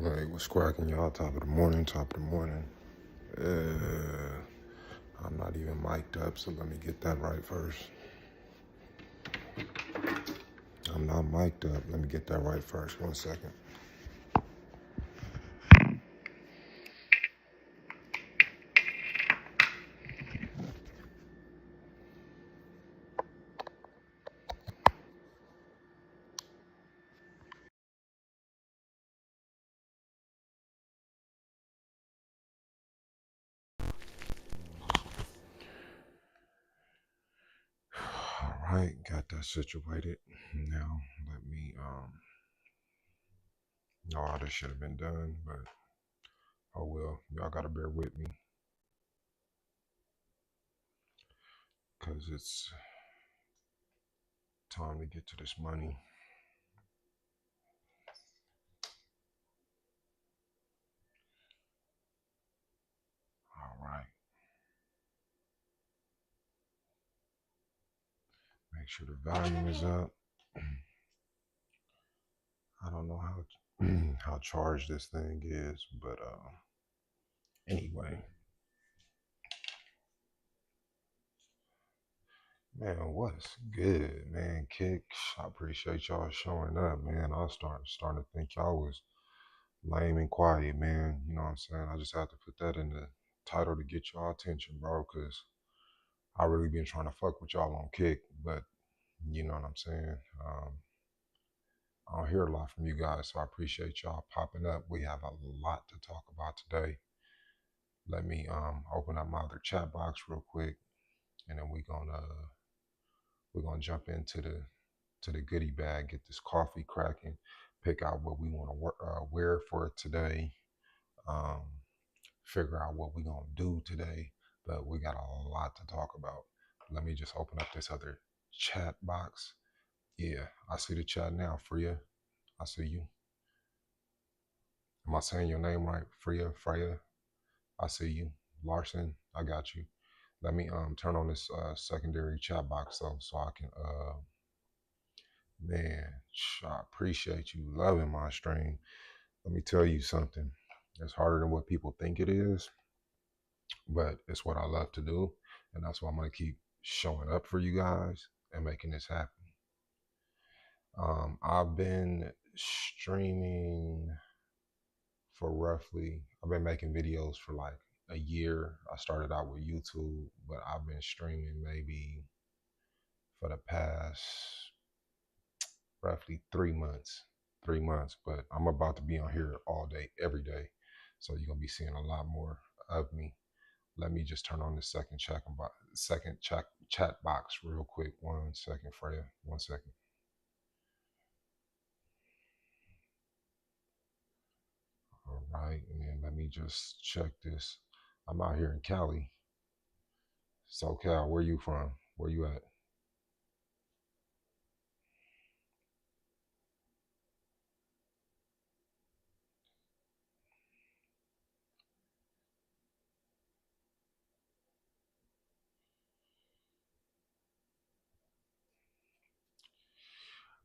Like, what's cracking, y'all? Top of the morning, top of the morning. I'm not even mic'd up, so let me get that right first. I'm not mic'd up. Let me get that right first. 1 second. All right, got that situated. Now, let me, all this should have been done, but oh well. Y'all gotta bear with me, because it's time to get to this money. All right. Make sure the volume is up. I don't know how charged this thing is, but anyway. Man, what's good, man? Kick. I appreciate y'all showing up, man. I was starting to think y'all was lame and quiet, man. You know what I'm saying? I just had to put that in the title to get y'all attention, bro, because I really been trying to fuck with y'all on Kick, but you know what I'm saying? I don't hear a lot from you guys, so I appreciate y'all popping up. We have a lot to talk about today. Let me open up my other chat box real quick, and then we're gonna jump into the goodie bag, get this coffee cracking, pick out what we want to wear for today, um, figure out what we're gonna do today. But we got a lot to talk about. Let me just open up this other chat box. Yeah, I see the chat now, Freya. I see you. Am I saying your name right? Freya. I see you. Larson, I got you. Let me turn on this secondary chat box so I can man, I appreciate you loving my stream. Let me tell you something. It's harder than what people think it is, but it's what I love to do. And that's why I'm going to keep showing up for you guys and making this happen. I've been streaming I've been making videos for like a year. I started out with YouTube, but I've been streaming maybe for the past roughly 3 months. 3 months, but I'm about to be on here all day, every day. So you're gonna be seeing a lot more of me. Let me just turn on the second chat box real quick. 1 second, Freya. 1 second. All right, and then let me just check this. I'm out here in Cali. SoCal, where you from? Where you at?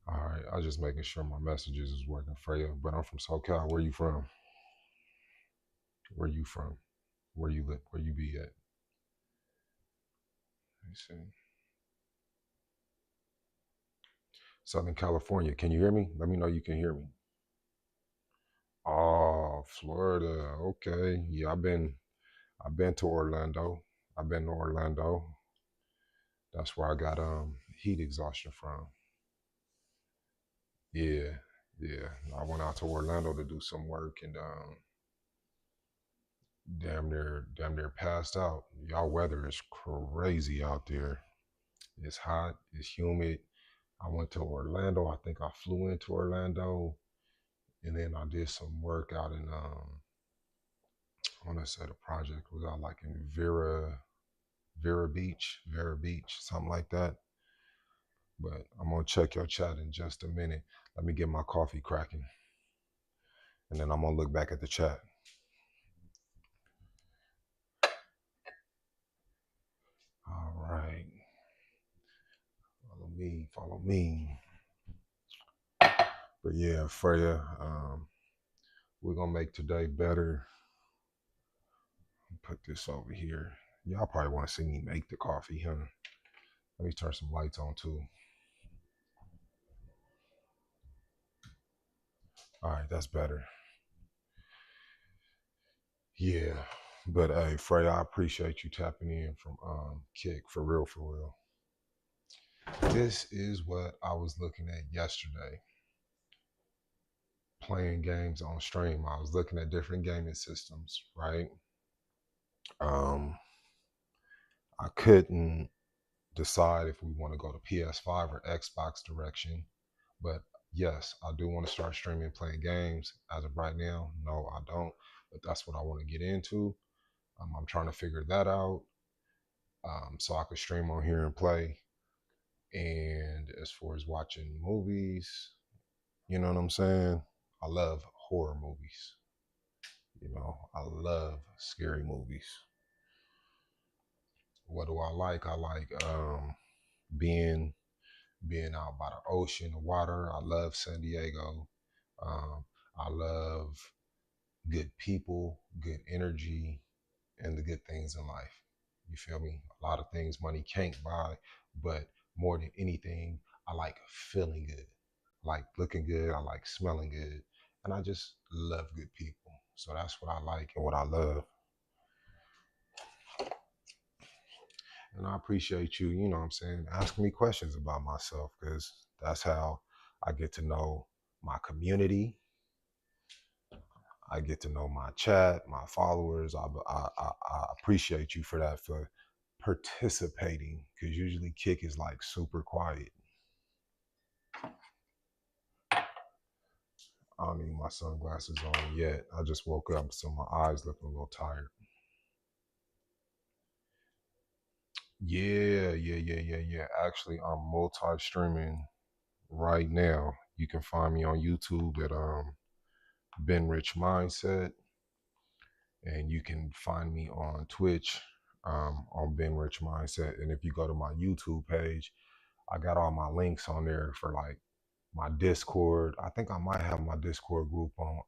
All right, I was just making sure my messages is working, Freya. But I'm from SoCal. Where you from? Where you from? Where you live? Where you be at? Let me see. Southern California. Can you hear me? Let me know you can hear me. Oh, Florida. Okay. Yeah, I've been to Orlando. I've been to Orlando. That's where I got heat exhaustion from. Yeah. Yeah. I went out to Orlando to do some work and damn near passed out. Y'all weather is crazy out there. It's hot, it's humid. I went to Orlando. I think I flew into Orlando and then I did some work out in I want to say the project was out like in Vera Beach, something like that. But I'm gonna check your chat in just a minute. Let me get my coffee cracking, and then I'm gonna look back at the chat. All right, follow me, follow me. But yeah, Freya, We're gonna make today better. Put this over here. Y'all probably want to see me make the coffee, huh? Let me turn some lights on too. All right, that's better. Yeah. But hey, Frey, I appreciate you tapping in from Kick for real, for real. This is what I was looking at yesterday. Playing games on stream. I was looking at different gaming systems, right? Um, I couldn't decide if we want to go to PS5 or Xbox direction, but yes, I do want to start streaming playing games. As of right now, no, I don't, but that's what I want to get into. I'm trying to figure that out so I could stream on here and play. And as far as watching movies, you know what I'm saying? I love horror movies. You know, I love scary movies. What do I like? I like being being out by the ocean, the water. I love San Diego. Um, I love good people, good energy, and the good things in life. You feel me? A lot of things money can't buy, but more than anything, I like feeling good. I like looking good. I like smelling good. And I just love good people. So that's what I like and what I love. And I appreciate you, you know what I'm saying, asking me questions about myself because that's how I get to know my community. I get to know my chat, my followers. I appreciate you for that, for participating, because usually Kick is like super quiet. I don't need my sunglasses on yet. I just woke up, so my eyes looking a little tired. Yeah. Actually, I'm multi-streaming right now. You can find me on YouTube at Ben Rich Mindset, and you can find me on Twitch on Ben Rich Mindset. And if you go to my YouTube page, I got all my links on there for like my Discord. I think I might have my Discord group on.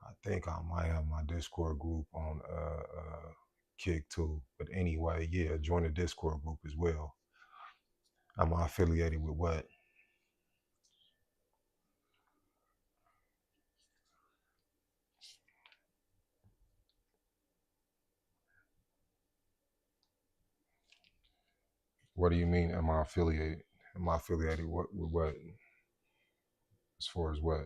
I think I might have my Discord group on Kick too. But anyway, yeah, join the Discord group as well. I'm affiliated with what? What do you mean? Am I affiliated? Am I affiliated with what? As far as what?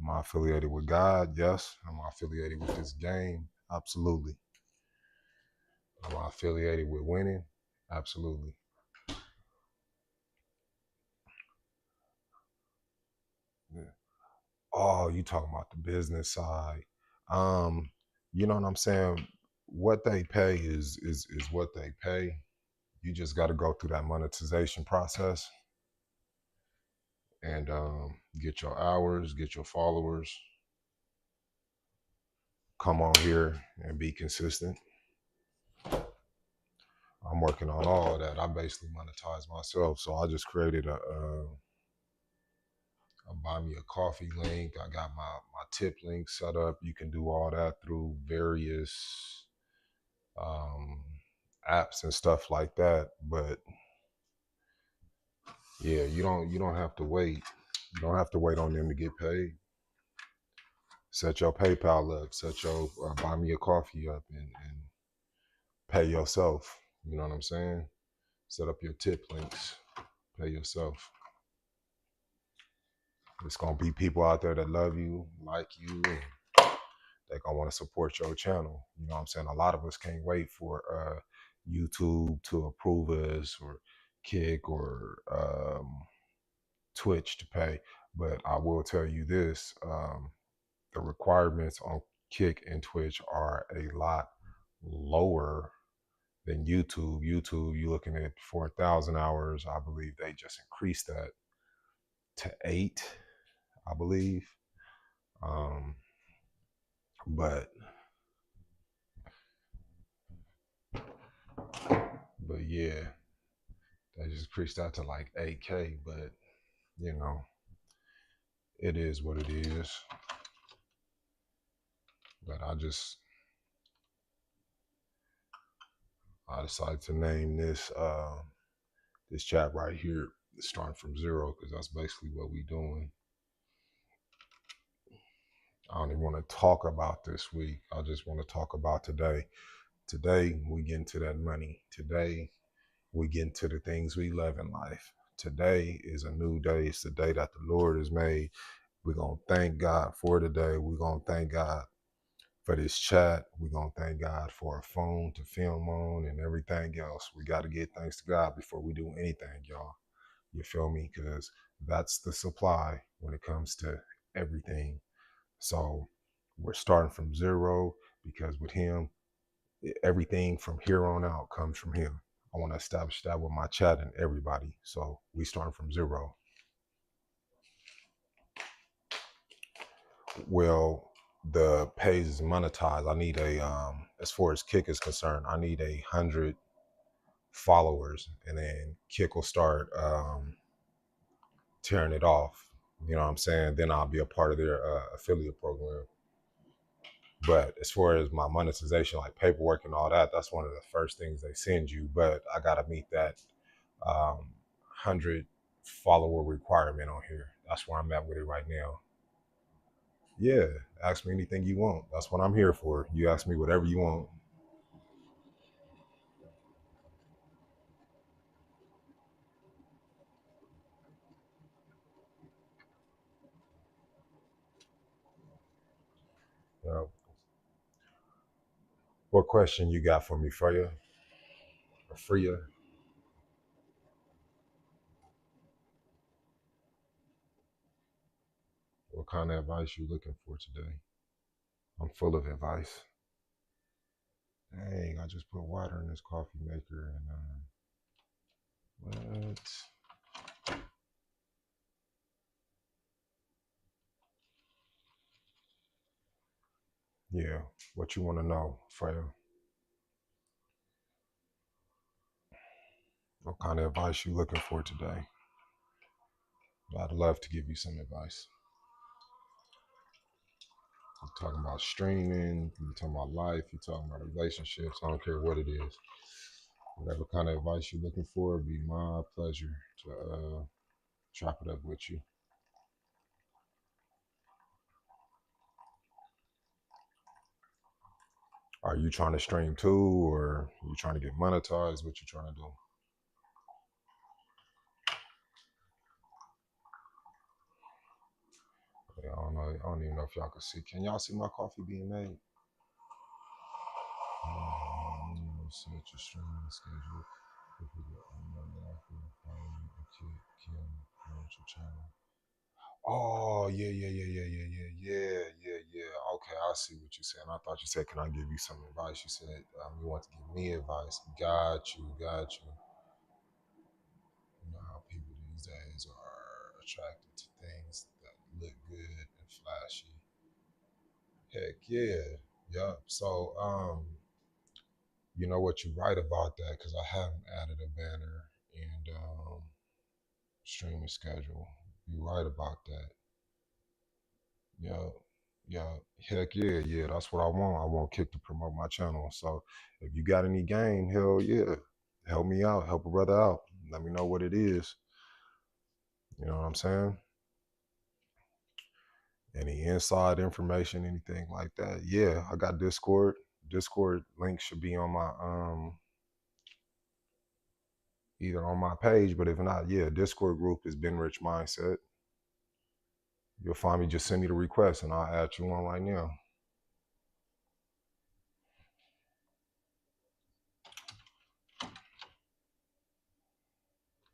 Am I affiliated with God? Yes. Am I affiliated with this game? Absolutely. Am I affiliated with winning? Absolutely. Yeah. Oh, you talking about the business side? Um, you know what I'm saying? What they pay is what they pay. You just got to go through that monetization process and get your hours, get your followers, come on here and be consistent. I'm working on all of that. I basically monetize myself, so I just created a buy me a coffee link. I got my tip link set up. You can do all that through various um, apps and stuff like that. But yeah, you don't have to wait. You don't have to wait on them to get paid. Set your PayPal up. Set your buy me a coffee up and pay yourself. You know what I'm saying? Set up your tip links. Pay yourself. It's gonna be people out there that love you, like you, and they gonna want to support your channel. You know what I'm saying? A lot of us can't wait for YouTube to approve us or Kick or Twitch to pay. But I will tell you this: the requirements on Kick and Twitch are a lot lower than YouTube. YouTube, you're looking at 4,000 hours. I believe they just increased that to 8, I believe. Um, but yeah, they just increased that to like 8K. But you know, It is what it is. But I decided to name this chat right here, starting from zero, because that's basically what we doing. I don't even want to talk about this week. I just want to talk about today. Today we get into that money. Today we get into the things we love in life. Today is a new day. It's the day that the Lord has made. We're going to thank God for today. We're going to thank God for this chat. We're going to thank God for a phone to film on and everything else. We got to give thanks to God before we do anything, y'all. You feel me? Because that's the supply when it comes to everything. So we're starting from zero because with Him, everything from here on out comes from Him. I want to establish that with my chat and everybody. So we starting from zero. Well, the page is monetized. I need as far as Kick is concerned, I need 100 followers, and then Kick will start tearing it off. You know what I'm saying? Then I'll be a part of their affiliate program. But as far as my monetization, like paperwork and all that, that's one of the first things they send you. But I gotta meet that 100 follower requirement on here. That's where I'm at with it right now. Yeah, ask me anything you want. That's what I'm here for. You ask me whatever you want. Uh, what question you got for me, Freya? Or Freya? What kind of advice you looking for today? I'm full of advice. Dang, I just put water in this coffee maker and what? Yeah, what you want to know, Freya? What kind of advice you looking for today? I'd love to give you some advice. You're talking about streaming, you're talking about life, you're talking about relationships. I don't care what it is. Whatever kind of advice you're looking for, it'd be my pleasure to chop it up with you. Are you trying to stream too, or you trying to get monetized? What you trying to do? Yeah, I don't know. I don't even know if y'all can see. Can y'all see my coffee being made? Set your streaming schedule. If you get another offer, follow me and Kim promote your channel. Oh yeah. Okay, I see what you're saying. I thought you said, "Can I give you some advice?" You said you want to give me advice. Got you. You know how people these days are attracted to things that look good and flashy. Heck yeah, yup. So you know what, you're right about that because I haven't added a banner and streaming schedule. You're right about that. Yeah, yeah, heck yeah. That's what I want. I want Kick to promote my channel. So if you got any game, hell yeah, help me out, help a brother out. Let me know what it is. You know what I'm saying? Any inside information, anything like that? Yeah, I got Discord. Discord link should be on my either on my page, but if not, yeah, Discord group is Ben Rich Mindset. You'll find me. Just send me the request, and I'll add you on right now.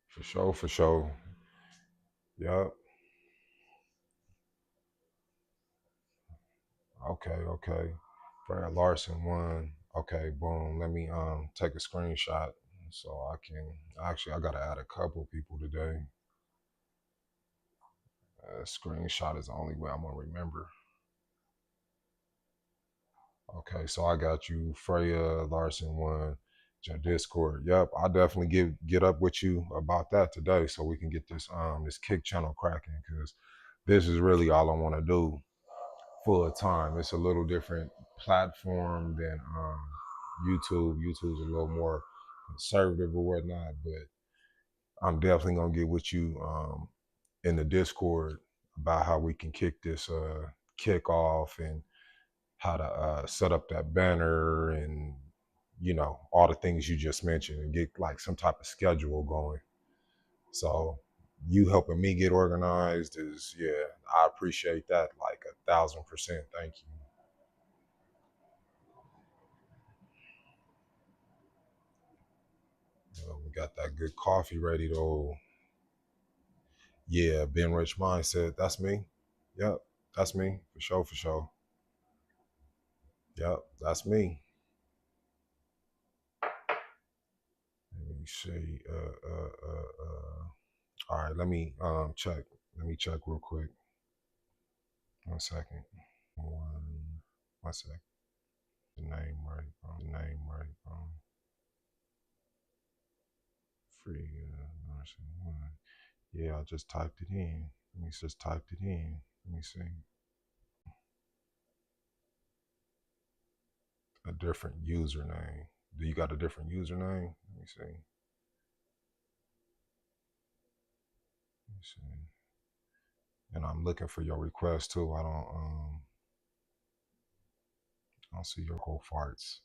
For sure, for sure. Yep. Okay. Brad Larson won. Okay, boom. Let me take a screenshot so I can actually I gotta add a couple people today. Screenshot is the only way I'm gonna remember. Okay, so I got you, Freya Larson won. Your Discord. Yep, I'll definitely get up with you about that today so we can get this Kick channel cracking because this is really all I want to do full time. It's a little different platform than YouTube. YouTube's a little more conservative or whatnot, but I'm definitely gonna get with you in the Discord about how we can kick this kick off and how to set up that banner and all the things you just mentioned and get like some type of schedule going. So you helping me get organized is, yeah, I appreciate that like 1,000%. Thank you. We got that good coffee ready though. Yeah, Ben Rich Mindset. That's me. Yep, that's me for sure, for sure. Yep, that's me. Let me see. All right, let me check. Let me check real quick. 1 second. One sec. The name right. The name right. Free nursing one. Yeah, I just typed it in. Let me just typed it in. Let me see. A different username. Do you got a different username? Let me see. Let me see. And I'm looking for your request too. I don't see your whole farts.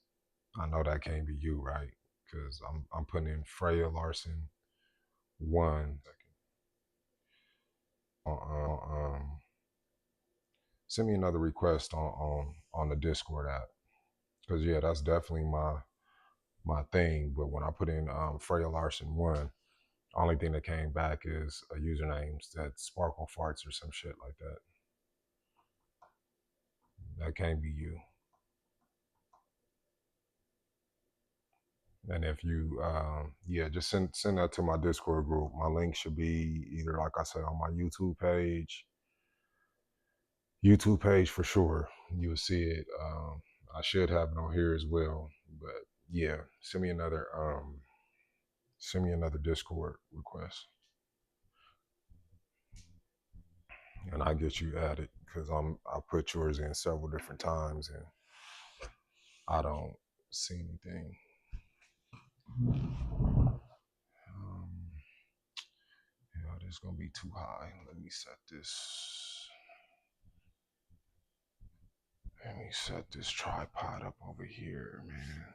I know that can't be you, right? Because I'm putting in Freya Larson 1. Send me another request on the Discord app. Cause yeah, that's definitely my thing. But when I put in Freya Larson 1, only thing that came back is a username that Sparkle Farts or some shit like that. That can't be you. And if you, yeah, just send that to my Discord group. My link should be either, like I said, on my YouTube page. YouTube page for sure. You will see it. I should have it on here as well. But yeah, send me another Discord request, and I get you added because I put yours in several different times and I don't see anything. Yeah, this is gonna be too high. Let me set this. Let me set this tripod up over here, man.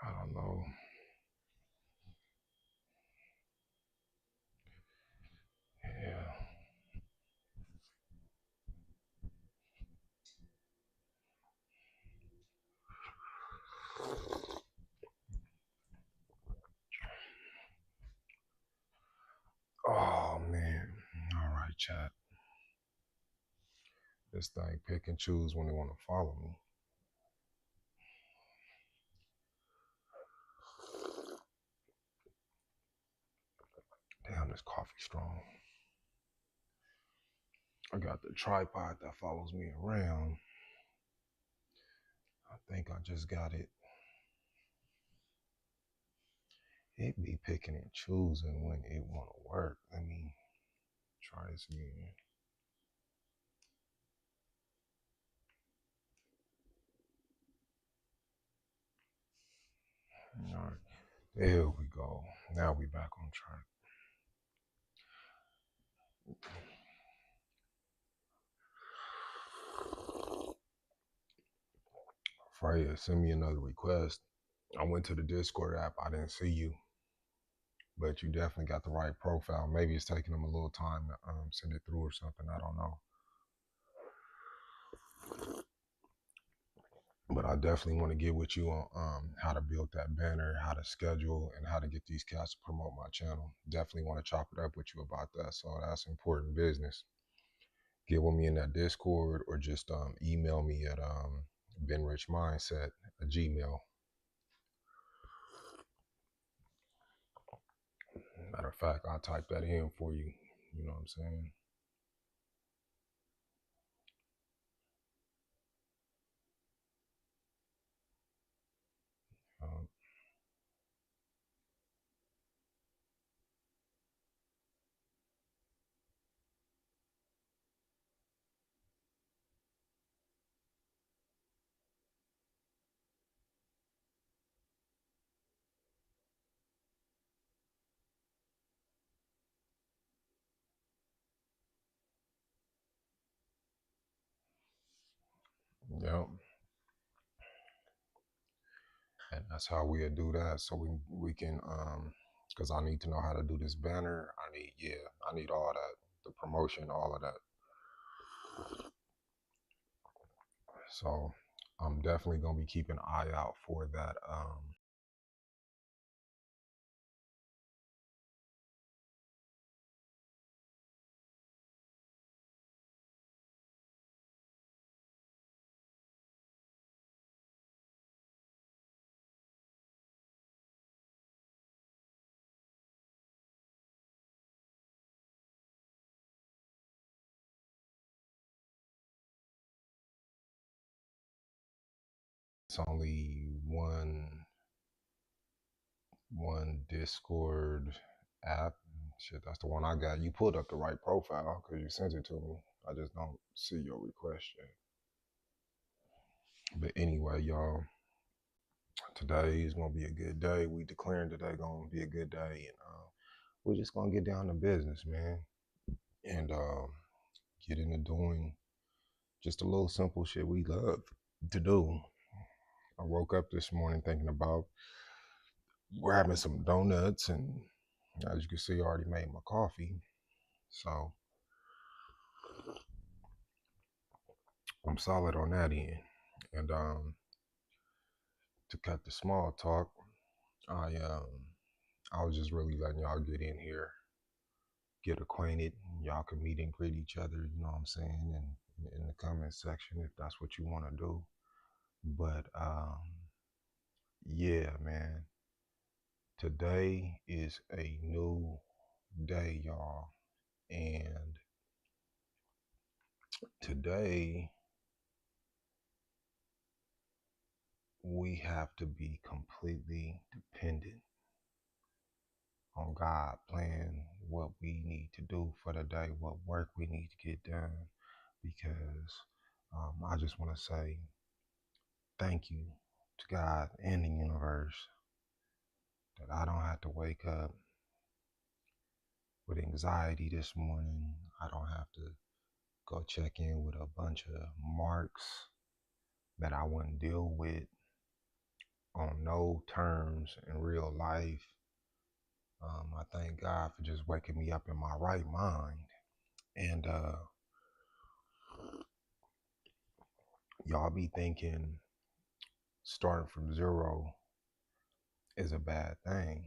I don't know. Yeah. Oh man. All right, chat. This thing pick and choose when they want to follow me. Damn, this coffee strong. I got the tripod that follows me around. I think I just got it. It be picking and choosing when it want to work. Let me try this again. All right, there we go. Now we back on track. Freya, send me another request. I went to the Discord app. I didn't see you, but you definitely got the right profile. Maybe it's taking them a little time to send it through or something. I don't know. But I definitely want to get with you on how to build that banner, how to schedule, and how to get these cats to promote my channel. Definitely want to chop it up with you about that. So that's important business. Get with me in that Discord or just email me at benrichmindset at Gmail. Matter of fact, I'll type that in for you. You know what I'm saying? Um, That's how we'll do that. So we can because I need to know how to do this banner. I need all that, the promotion, all of that. So I'm definitely gonna be keeping an eye out for that. It's only one Discord app. Shit, that's the one I got. You pulled up the right profile because you sent it to me. I just don't see your request yet. But anyway, y'all, today is gonna be a good day. We declaring today gonna be a good day, and we're just gonna get down to business, man, and get into doing just a little simple shit we love to do. I woke up this morning thinking about grabbing some donuts, and as you can see, I already made my coffee. So I'm solid on that end. And to cut the small talk, I um I was just really letting y'all get in here, get acquainted. Y'all can meet and greet each other, you know what I'm saying, and in the comment section if that's what you want to do. But yeah, man, today is a new day, y'all. And today we have to be completely dependent on God, plan what we need to do for the day, what work we need to get done. Because I just want to say thank you to God and the universe that I don't have to wake up with anxiety this morning. I don't have to go check in with a bunch of marks that I wouldn't deal with on no terms in real life. I thank God for just waking me up in my right mind. And y'all be thinking starting from zero is a bad thing,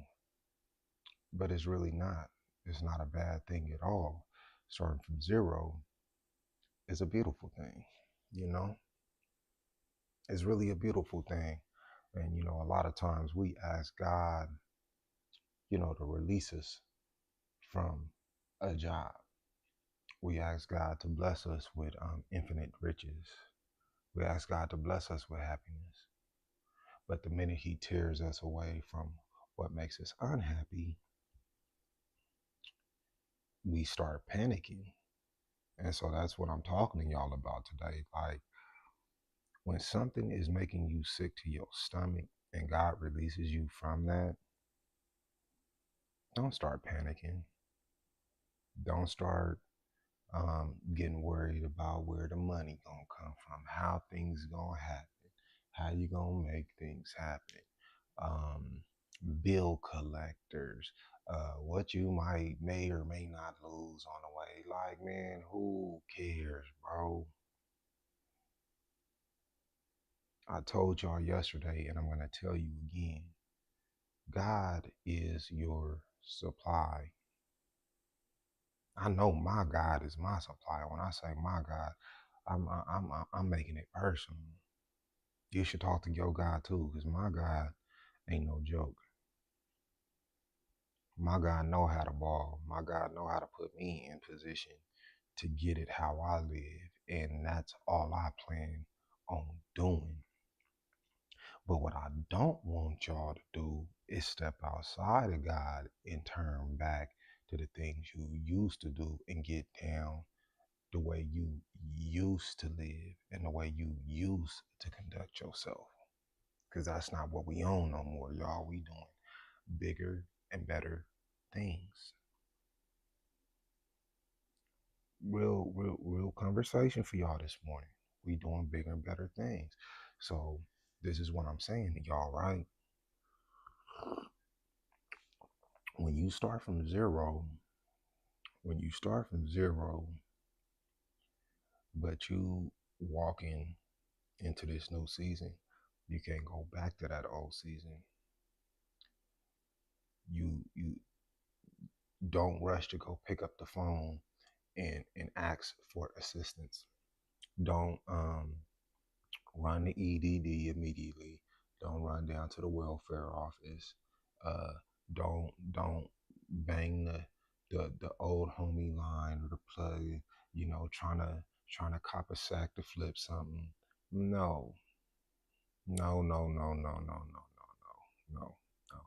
but it's really not. It's not a bad thing at all. Starting from zero is a beautiful thing, you know? It's really a beautiful thing. And, a lot of times we ask God, to release us from a job. We ask God to bless us with infinite riches. We ask God to bless us with happiness. But the minute He tears us away from what makes us unhappy, we start panicking. And so that's what I'm talking to y'all about today. Like, when something is making you sick to your stomach and God releases you from that, don't start panicking. Don't start getting worried about where the money gonna come from, how things gonna happen, how you gonna make things happen. Um, Bill collectors, what you may or may not lose on the way. Like, man, who cares, bro? I told y'all yesterday, and I'm gonna tell you again. God is your supply. I know my God is my supply. When I say my God, I'm making it personal. You should talk to your God too, because my God ain't no joke. My God know how to ball. My God know how to put me in position to get it how I live, and that's all I plan on doing. But what I don't want y'all to do is step outside of God and turn back to the things you used to do and get down the way you used to live and the way you used to conduct yourself. Because that's not what we own no more, y'all. We doing bigger and better things. Real conversation for y'all this morning. We doing bigger and better things. So this is what I'm saying to y'all, right? When you start from zero, when you start from zero, but you walking into this new season, you can't go back to that old season. You don't rush to go pick up the phone and ask for assistance. Don't run to EDD immediately. Don't run down to the welfare office. Uh, don't bang the old homie line or the plug. Trying to cop a sack to flip something. No, no, no, no, no, no, no, no, no, no,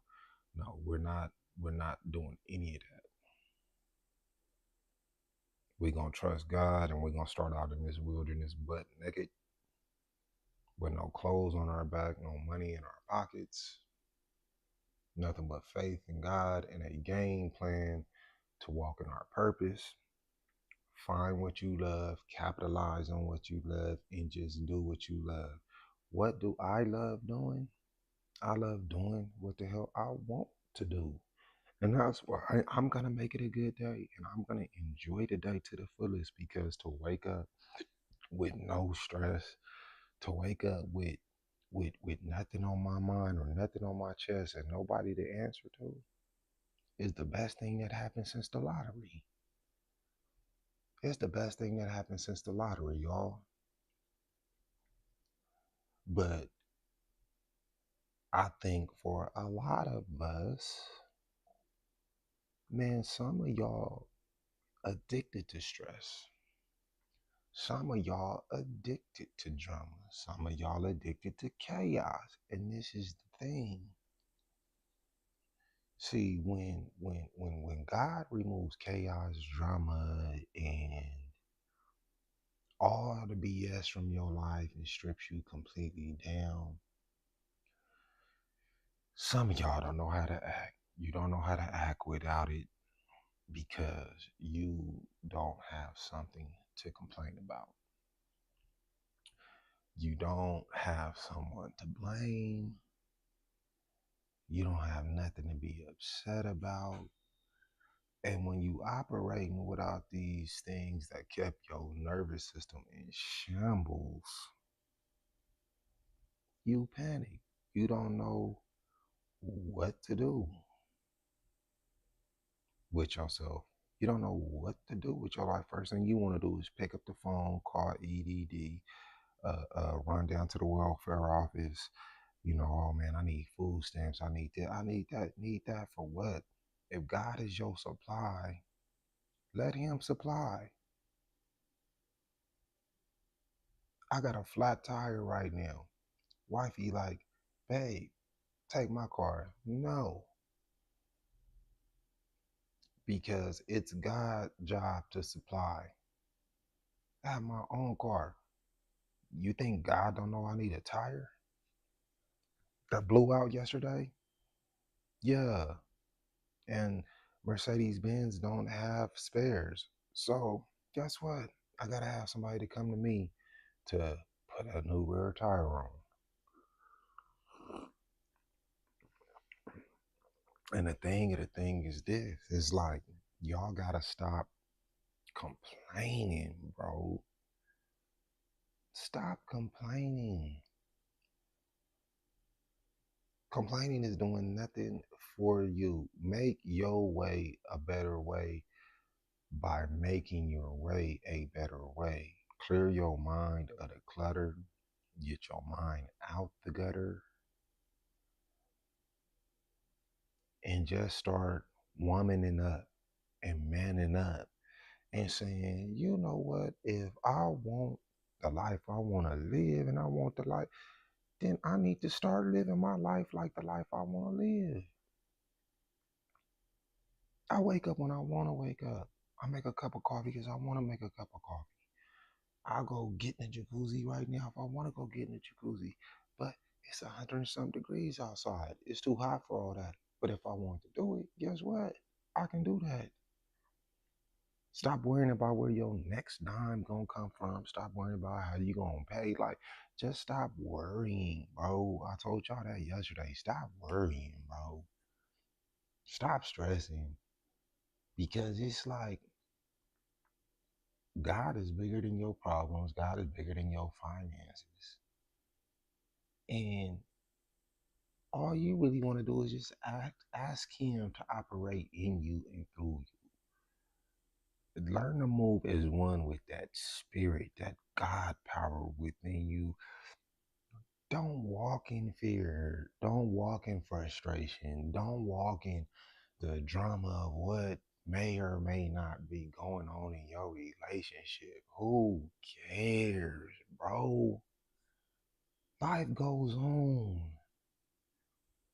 no. We're not doing any of that. We're gonna trust God and we're gonna start out in this wilderness butt naked with no clothes on our back, no money in our pockets, nothing but faith in God and a game plan to walk in our purpose. Find what you love, capitalize on what you love, and just do what you love. What do I love doing? I love doing what the hell I want to do. And that's why I'm going to make it a good day and I'm going to enjoy the day to the fullest because to wake up with no stress, to wake up with nothing on my mind or nothing on my chest and nobody to answer to is the best thing that happened since the lottery. It's the best thing that happened since the lottery, y'all. But I think for a lot of us, man, some of y'all addicted to stress. Some of y'all addicted to drama. Some of y'all addicted to chaos. And this is the thing. See, when God removes chaos, drama, and all the BS from your life and strips you completely down, some of y'all don't know how to act. You don't know how to act without it because you don't have something to complain about. You don't have someone to blame. You don't have nothing to be upset about. And when you operating without these things that kept your nervous system in shambles, you panic. You don't know what to do with yourself. You don't know what to do with your life. First thing you want to do is pick up the phone, call EDD, run down to the welfare office. Oh man, I need food stamps. I need that. I need that. Need that for what? If God is your supply, let Him supply. I got a flat tire right now. Wifey, like, babe, take my car. No, because it's God's job to supply. I have my own car. You think God don't know I need a tire that blew out yesterday? Yeah, and Mercedes Benz don't have spares. So guess what? I gotta have somebody to come to me to put a new rear tire on. And the thing is this: is like y'all gotta stop complaining, bro. Stop complaining. Complaining is doing nothing for you. Make your way a better way by making your way a better way. Clear your mind of the clutter. Get your mind out the gutter and just start womaning up and manning up and saying, you know what, if I want the life I want to live and I want the life, then I need to start living my life like the life I want to live. I wake up when I want to wake up. I make a cup of coffee because I want to make a cup of coffee. I'll go get in the jacuzzi right now if I want to go get in the jacuzzi. But it's 100 and some degrees outside. It's too hot for all that. But if I want to do it, guess what? I can do that. Stop worrying about where your next dime gonna come from. Stop worrying about how you gonna pay. Like, just stop worrying, bro. I told y'all that yesterday. Stop worrying, bro. Stop stressing. Because it's like God is bigger than your problems. God is bigger than your finances. And all you really want to do is just ask him to operate in you and through you. Learn to move as one with that spirit, that God power within you. Don't walk in fear. Don't walk in frustration. Don't walk in the drama of what may or may not be going on in your relationship. Who cares, bro? Life goes on.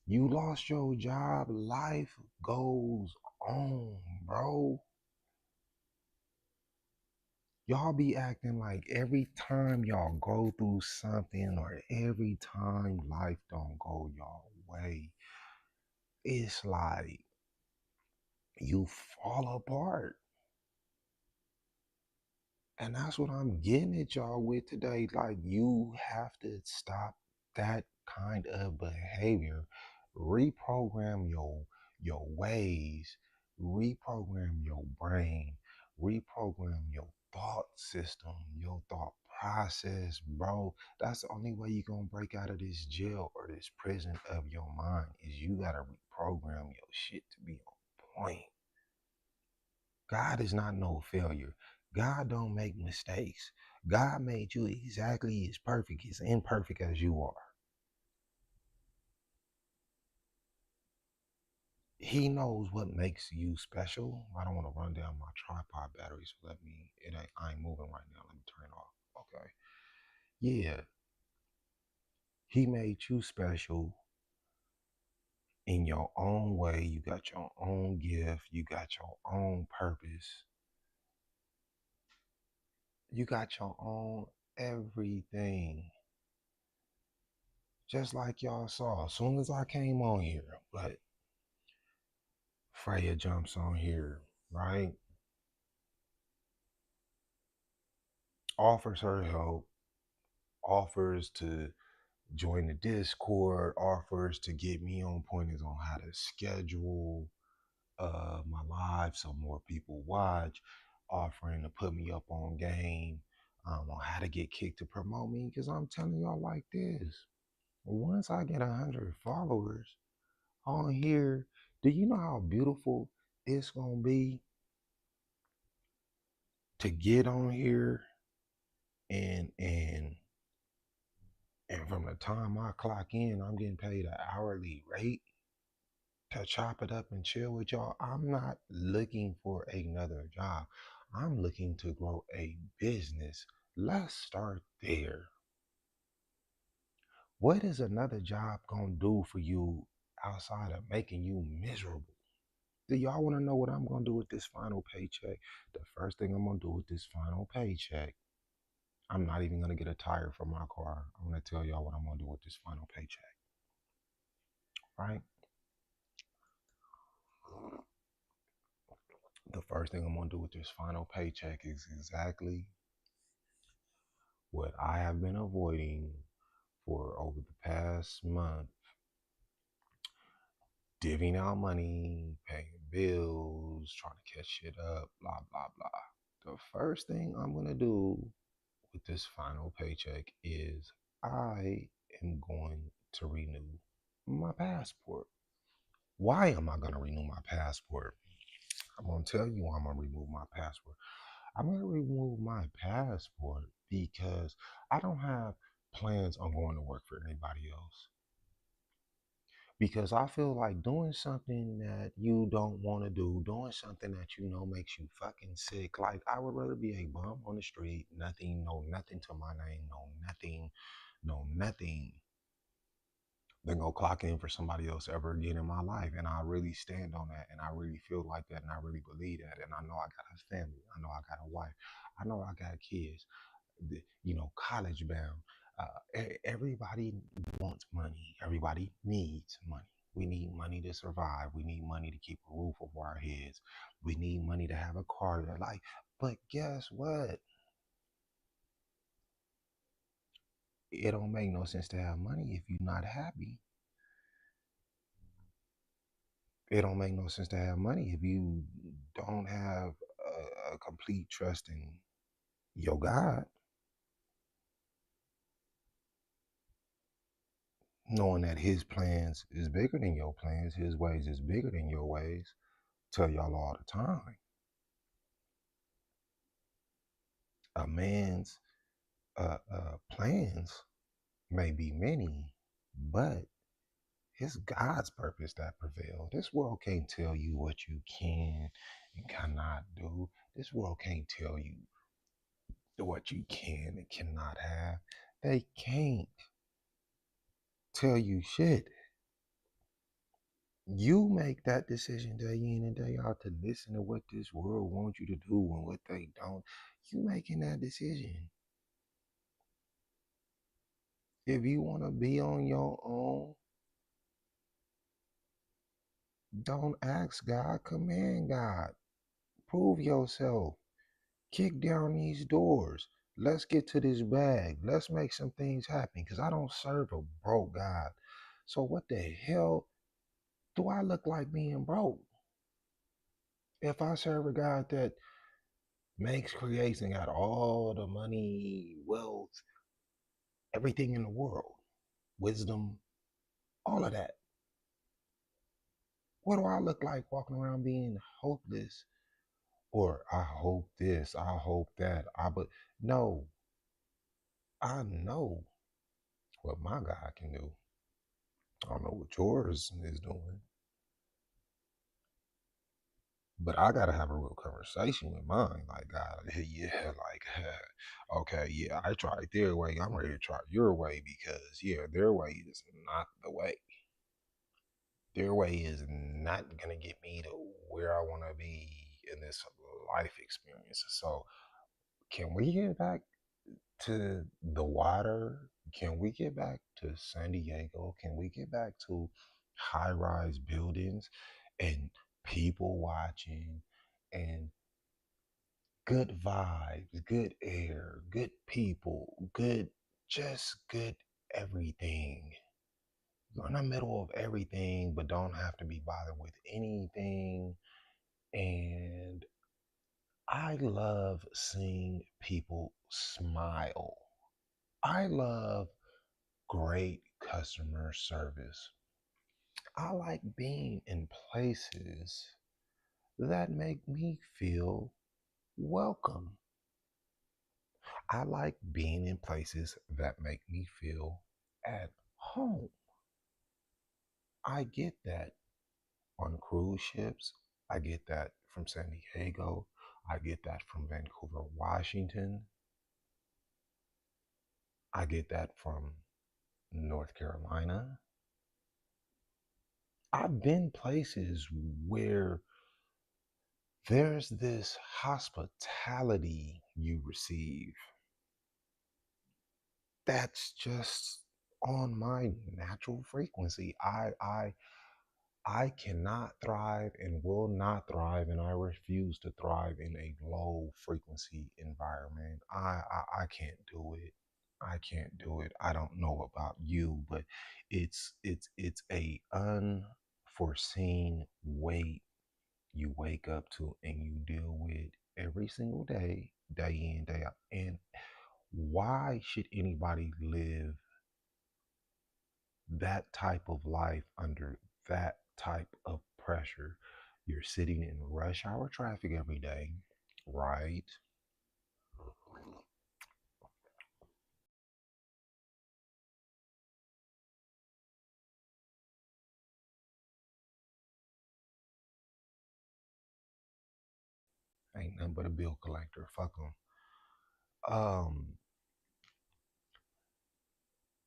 You lost your job, life goes on, bro. Y'all be acting like every time y'all go through something or every time life don't go y'all way, it's like you fall apart. And that's what I'm getting at y'all with today. Like, you have to stop that kind of behavior. Reprogram your ways, reprogram your brain, reprogram your thought system, your thought process, bro. That's the only way you're gonna break out of this jail or this prison of your mind is you gotta reprogram your shit to be on point. God is not no failure. God don't make mistakes. God made you exactly as perfect, as imperfect as you are. He knows what makes you special. I don't want to run down my tripod battery, so I ain't moving right now. Let me turn it off. Okay. Yeah, he made you special in your own way. You got your own gift. You got your own purpose. You got your own everything. Just like y'all saw, as soon as I came on here, but Freya jumps on here, right? Offers her help, offers to join the Discord, offers to get me on pointers on how to schedule my live so more people watch, offering to put me up on game on how to get kicked to promote me. Because I'm telling y'all like this, once I get 100 followers on here, do you know how beautiful it's gonna be to get on here and and from the time I clock in, I'm getting paid an hourly rate to chop it up and chill with y'all. I'm not looking for another job. I'm looking to grow a business. Let's start there. What is another job gonna do for you outside of making you miserable? Do y'all want to know what I'm gonna do with this final paycheck? The first thing I'm gonna do with this final paycheck, I'm not even gonna get a tire for my car. I'm gonna tell y'all what I'm gonna do with this final paycheck, right? The first thing I'm gonna do with this final paycheck is exactly what I have been avoiding for over the past month, divvying out money, paying bills, trying to catch shit up, blah, blah, blah. The first thing I'm gonna do with this final paycheck is I am going to renew my passport. Why am I gonna renew my passport? I'm gonna tell you why I'm gonna remove my passport. I'm gonna remove my passport because I don't have plans on going to work for anybody else. Because I feel like doing something that you don't want to do, doing something that you know makes you fucking sick. Like, I would rather be a bum on the street, nothing, no nothing to my name, no nothing, no nothing, than go clock in for somebody else ever again in my life. And I really stand on that. And I really feel like that. And I really believe that. And I know I got a family. I know I got a wife. I know I got kids, college bound. Everybody wants money. Everybody needs money. We need money to survive. We need money to keep a roof over our heads. We need money to have a car. Like, But guess what? It don't make no sense to have money if you're not happy. It don't make no sense to have money if you don't have a complete trust in your God, knowing that His plans is bigger than your plans, His ways is bigger than your ways. Tell y'all all the time. A man's plans may be many, but it's God's purpose that prevail. This world can't tell you what you can and cannot do. This world can't tell you what you can and cannot have. They can't tell you shit. You make that decision day in and day out to listen to what this world wants you to do and what they don't. You making that decision. If you want to be on your own, don't ask God, command God. Prove yourself. Kick down these doors. Let's get to this bag. Let's make some things happen because I don't serve a broke God. So what the hell do I look like being broke? If I serve a God that makes, creates, and got all the money, wealth, everything in the world, wisdom, all of that, what do I look like walking around being hopeless? Or I hope this, I hope that. But no, I know what my God can do. I don't know what yours is doing, but I gotta have a real conversation with mine. Like, God, yeah, like, okay, yeah, I tried their way. I'm ready to try your way because, yeah, their way is not the way. Their way is not gonna get me to where I want to be in this life experience. So, can we get back to the water? Can we get back to San Diego? Can we get back to high rise buildings and people watching and good vibes, good air, good people, good, just good everything? You're in the middle of everything, but don't have to be bothered with anything. And I love seeing people smile. I love great customer service. I like being in places that make me feel welcome. I like being in places that make me feel at home. I get that on cruise ships. I get that from San Diego. I get that from Vancouver, Washington. I get that from North Carolina. I've been places where there's this hospitality you receive that's just on my natural frequency. I cannot thrive and will not thrive, and I refuse to thrive in a low frequency environment. I can't do it. I can't do it. I don't know about you, but it's a unforeseen weight you wake up to and you deal with every single day, day in, day out. And why should anybody live that type of life under that type of pressure? You're sitting in rush hour traffic every day, right? Ain't nothing but a bill collector. Fuck them. Um,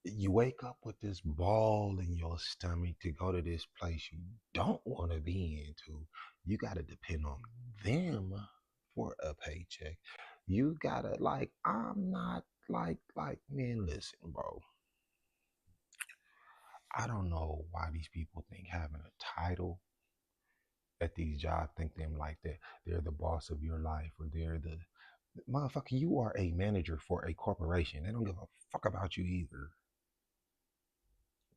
you wake up with this ball in your stomach to go to this place you don't want to be into. You got to depend on them for a paycheck. You gotta I'm not man, listen, bro. I don't know why these people think having a title at these jobs think them like that they're the boss of your life, or they're the motherfucker. You are a manager for a corporation. They don't give a fuck about you either.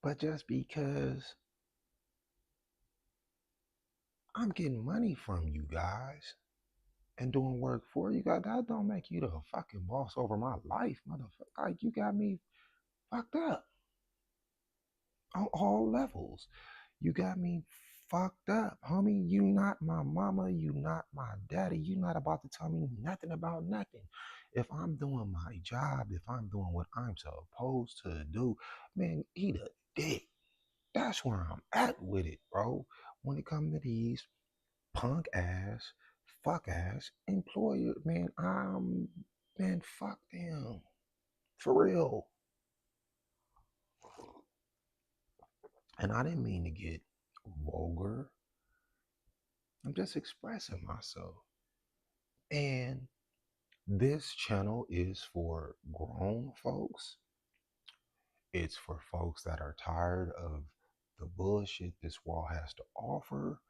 But just because I'm getting money from you guys and doing work for you guys, that don't make you the fucking boss over my life, motherfucker. Like, you got me fucked up on all levels. You got me fucked up, homie. You not my mama. You not my daddy. You not about to tell me nothing about nothing. If I'm doing my job, if I'm doing what I'm supposed to do, man, eat a dick. That's where I'm at with it, bro. When it comes to these punk ass, fuck ass employer, man, man, fuck them. For real. And I didn't mean to get vulgar. I'm just expressing myself. And this channel is for grown folks. It's for folks that are tired of the bullshit this wall has to offer.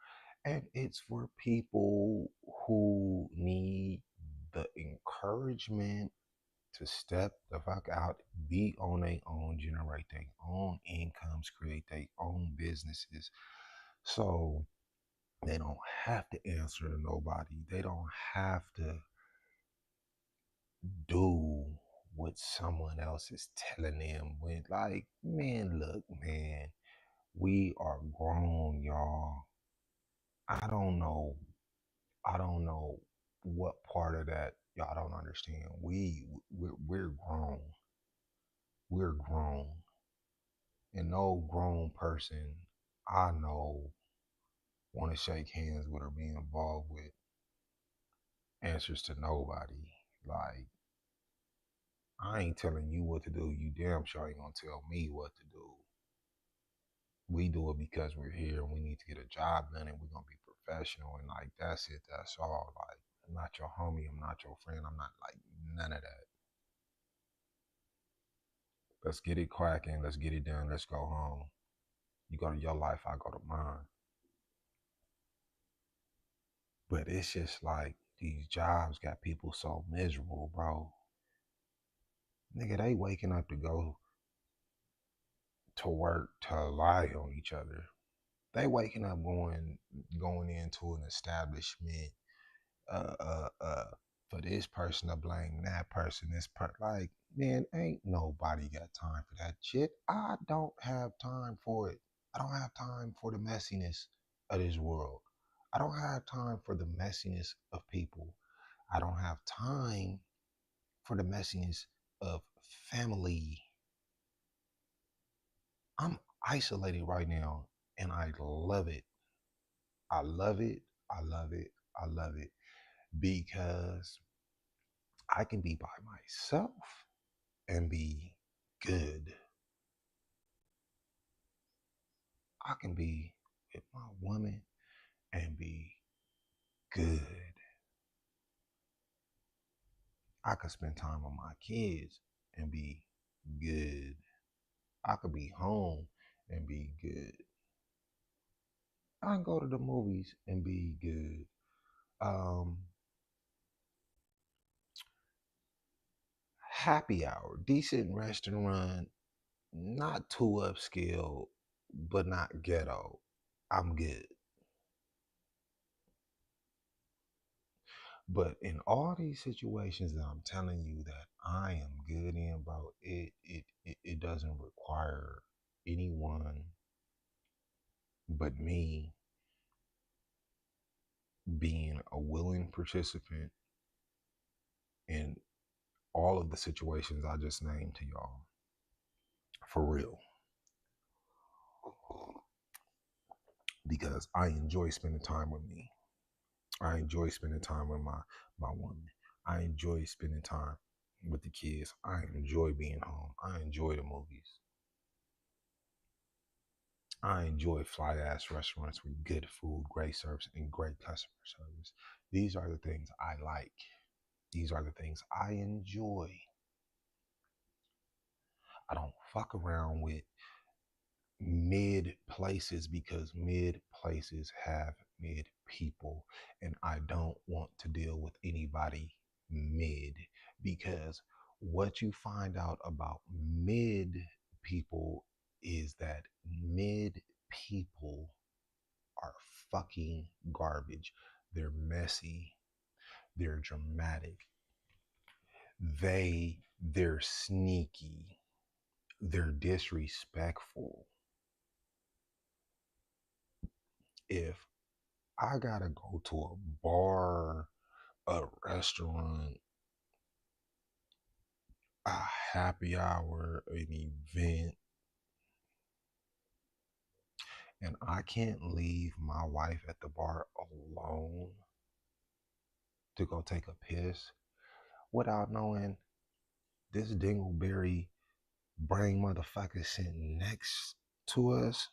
And it's for people who need the encouragement to step the fuck out, be on their own, generate their own incomes, create their own businesses. So they don't have to answer to nobody. They don't have to do what someone else is telling them. When, like, man, look, man, we are grown, y'all. I don't know. I don't know what part of that y'all don't understand. We're grown. We're grown. And no grown person I know want to shake hands with or be involved with answers to nobody. Like, I ain't telling you what to do. You damn sure ain't gonna tell me what to do. We do it because we're here and we need to get a job done, and we're gonna be professional, and like, that's it, that's all. Like, I'm not your homie, I'm not your friend, I'm not like none of that. Let's get it cracking, let's get it done, let's go home. You go to your life, I go to mine. But it's just like these jobs got people so miserable, bro. Nigga, they waking up to go to work to lie on each other. They waking up going into an establishment, uh uh uh for this person to blame that person, like, man, ain't nobody got time for that shit. I don't have time for it. I don't have time for the messiness of this world. I don't have time for the messiness of people. I don't have time for the messiness of family. I'm isolated right now and I love it. I love it. I love it. I love it because I can be by myself and be good. I can be with my woman and be good. I could spend time with my kids and be good. I could be home and be good. I can go to the movies and be good. Um, Happy hour, decent restaurant, not too upscale, but not ghetto. I'm good. But in all these situations that I'm telling you that I am good in, bro, it doesn't require anyone but me being a willing participant in all of the situations I just named to y'all. For real. Because I enjoy spending time with me. I enjoy spending time with my woman. I enjoy spending time with the kids. I enjoy being home. I enjoy the movies. I enjoy fly ass restaurants with good food, great service, and great customer service. These are the things I like. These are the things I enjoy. I don't fuck around with mid places because mid places have mid people, and I don't want to deal with anybody mid, because what you find out about mid people is that mid people are fucking garbage. They're messy, they're dramatic, they're sneaky, they're disrespectful. If I gotta go to a bar, a restaurant, a happy hour, an event, and I can't leave my wife at the bar alone to go take a piss without knowing this dingleberry brain motherfucker sitting next to us,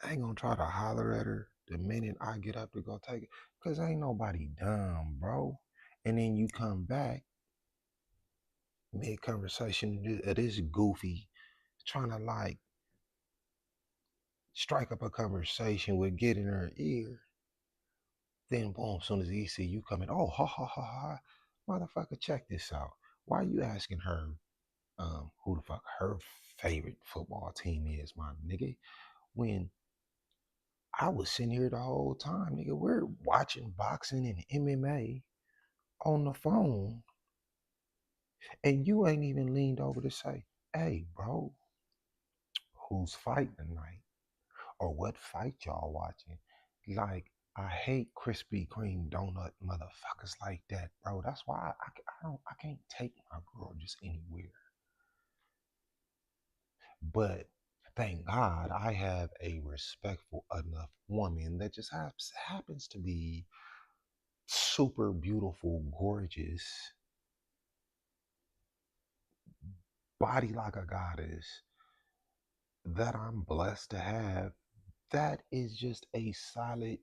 I ain't gonna try to holler at her the minute I get up to go take it. Cause ain't nobody dumb, bro. And then you come back mid conversation of this goofy trying to like strike up a conversation with get in her ear. Then boom, as soon as he see you coming, oh ha ha ha ha, motherfucker, check this out. Why are you asking her who the fuck her favorite football team is, my nigga? When I was sitting here the whole time, nigga, we're watching boxing and MMA on the phone, and you ain't even leaned over to say, hey, bro, who's fighting tonight? Or what fight y'all watching? Like, I hate Krispy Kreme donut motherfuckers like that, bro. That's why I can't take my girl just anywhere. But thank God I have a respectful enough woman that just happens to be super beautiful, gorgeous, body like a goddess that I'm blessed to have. That is just a solid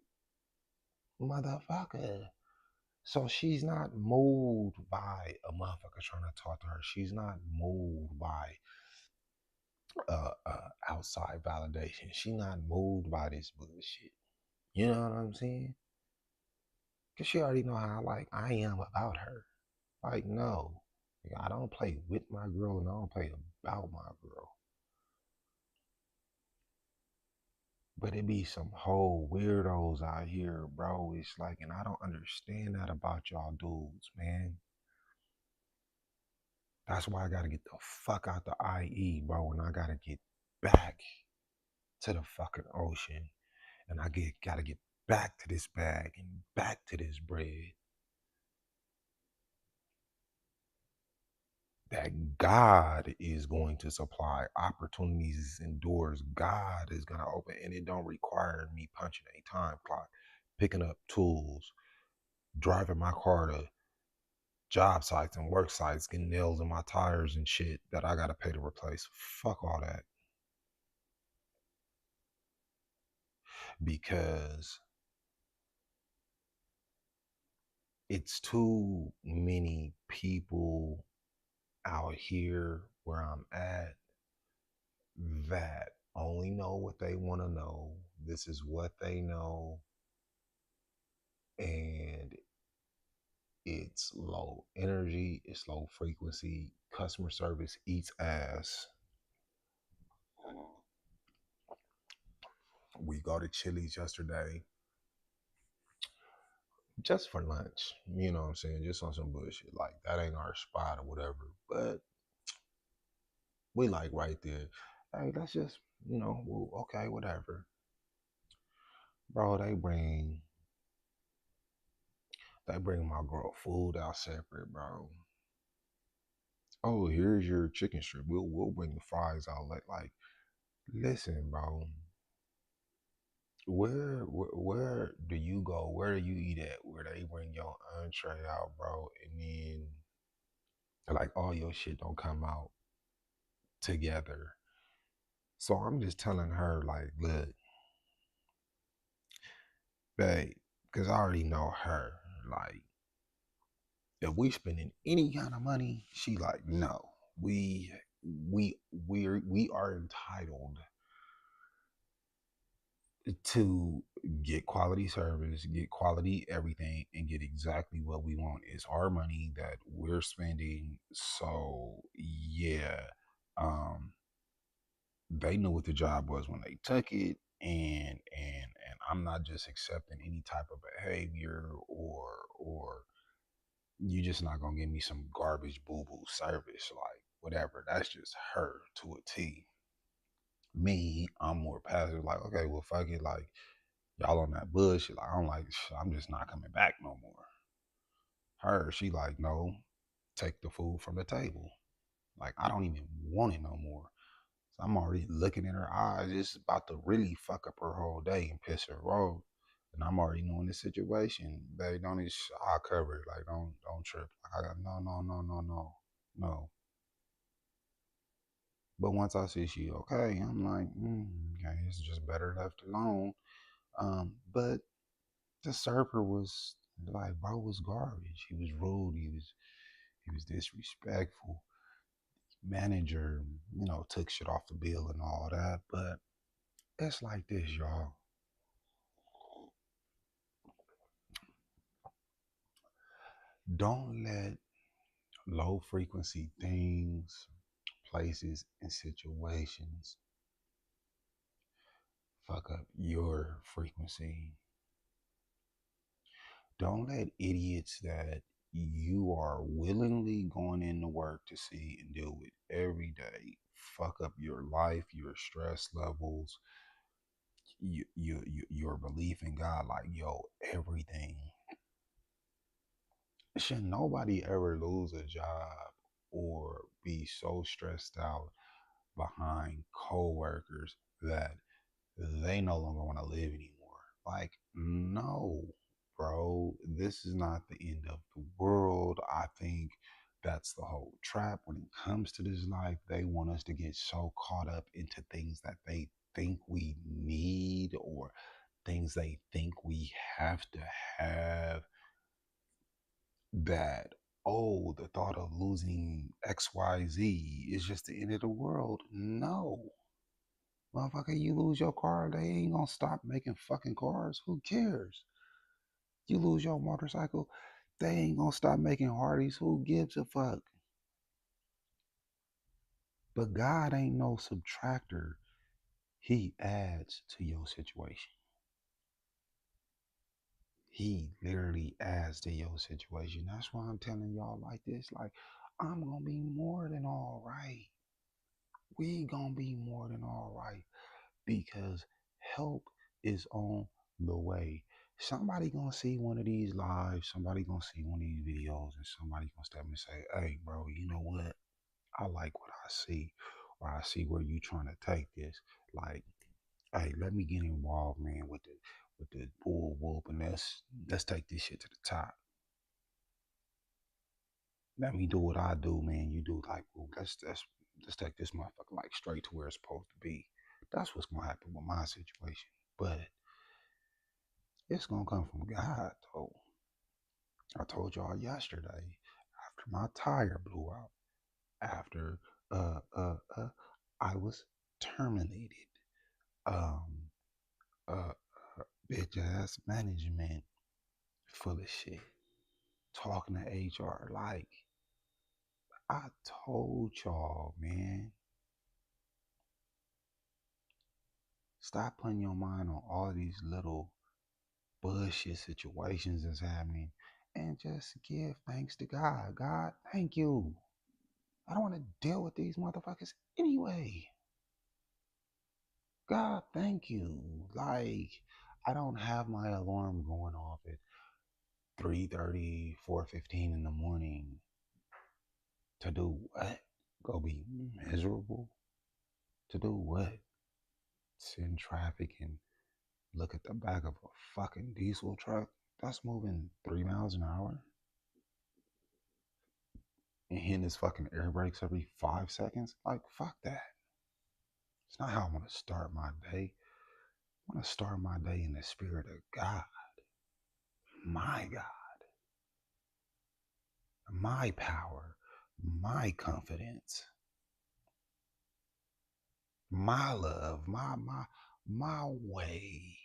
motherfucker. So she's not moved by a motherfucker trying to talk to her. She's not moved by outside validation. She's not moved by this bullshit. You know what I'm saying? Cause she already know how like I am about her. Like no, I don't play with my girl and I don't play about my girl. But it be some whole weirdos out here, bro. It's like, and I don't understand that about y'all dudes, man. That's why I gotta get the fuck out the IE, bro, and I gotta get back to the fucking ocean. And gotta get back to this bag and back to this bread. That God is going to supply opportunities and doors. God is gonna open, and it don't require me punching a time clock, picking up tools, driving my car to job sites and work sites, getting nails in my tires and shit that I gotta pay to replace. Fuck all that. Because it's too many people out here where I'm at that only know what they want to know. This is what they know. And it's low energy, it's low frequency. Customer service eats ass. We go to Chili's yesterday just for lunch. You know what I'm saying? Just on some bullshit. Like that ain't our spot or whatever. But we like right there. Hey, let's just, well, okay, whatever. Bro, they bring my girl food out separate, bro. Oh, here's your chicken strip. We'll bring the fries out. Like listen, bro. Where do you go? Where do you eat at? Where they bring your entree out, bro, and then like all your shit don't come out together. So I'm just telling her, like, look, babe, because I already know her. Like, if we spending any kind of money, she like, no, we we are entitled to get quality service, get quality everything, and get exactly what we want. It's our money that we're spending. So yeah, um, they knew what the job was when they took it, and I'm not just accepting any type of behavior or you just not gonna give me some garbage boo boo service like whatever. That's just her to a T. Me, I'm more passive. Like okay, well fuck it, like y'all on that bullshit. Like I'm like I'm just not coming back no more. Her, she like no, take the food from the table. Like I don't even want it no more. So I'm already looking in her eyes. It's about to really fuck up her whole day and piss her off. And I'm already knowing the situation. Babe, don't even, I'll cover it. Like, don't trip. Like, I got, no. But once I see she okay, I'm like, okay, it's just better left alone. But the server was like, bro was garbage. He was rude. He was disrespectful. Manager, took shit off the bill and all that. But it's like this, y'all. Don't let low frequency things, places, and situations fuck up your frequency. Don't let idiots that you are willingly going into work to see and deal with every day fuck up your life, your stress levels, your belief in God. Like, yo, everything. Should nobody ever lose a job or be so stressed out behind coworkers that they no longer want to live anymore. Like, no, bro, this is not the end of the world. I think that's the whole trap when it comes to this life. They want us to get so caught up into things that they think we need or things they think we have to have that oh, the thought of losing XYZ is just the end of the world. No. Motherfucker, you lose your car, they ain't gonna stop making fucking cars. Who cares? You lose your motorcycle, they ain't gonna stop making Hardys. Who gives a fuck? But God ain't no subtractor. He adds to your situation. He literally adds to your situation. That's why I'm telling y'all like this. Like, I'm gonna be more than all right. We gonna be more than all right because help is on the way. Somebody gonna see one of these lives, somebody gonna see one of these videos, and somebody gonna step and say, "Hey, bro, you know what? I like what I see, or I see where you trying to take this. Like, hey, let me get involved, man, with the bull whoop, and let's take this shit to the top. Let me do what I do, man. You do like, well, let's take this motherfucker like straight to where it's supposed to be. That's what's gonna happen with my situation, but it's gonna come from God, though. I told y'all yesterday, after my tire blew out, after uh uh uh I was terminated, um uh bitch ass management full of shit, talking to HR like I told y'all, man, stop putting your mind on all these little bullshit situations that's happening and just give thanks to God. God, thank you. I don't want to deal with these motherfuckers anyway. God, thank you. Like, I don't have my alarm going off at 3:30, 4:15 in the morning to do what? Go be miserable? To do what? Sit in traffic and look at the back of a fucking diesel truck that's moving 3 miles an hour and hitting his fucking air brakes every 5 seconds? Like, fuck that. It's not how I want to start my day. I want to start my day in the spirit of God, my God, my power, my confidence, my love, my way.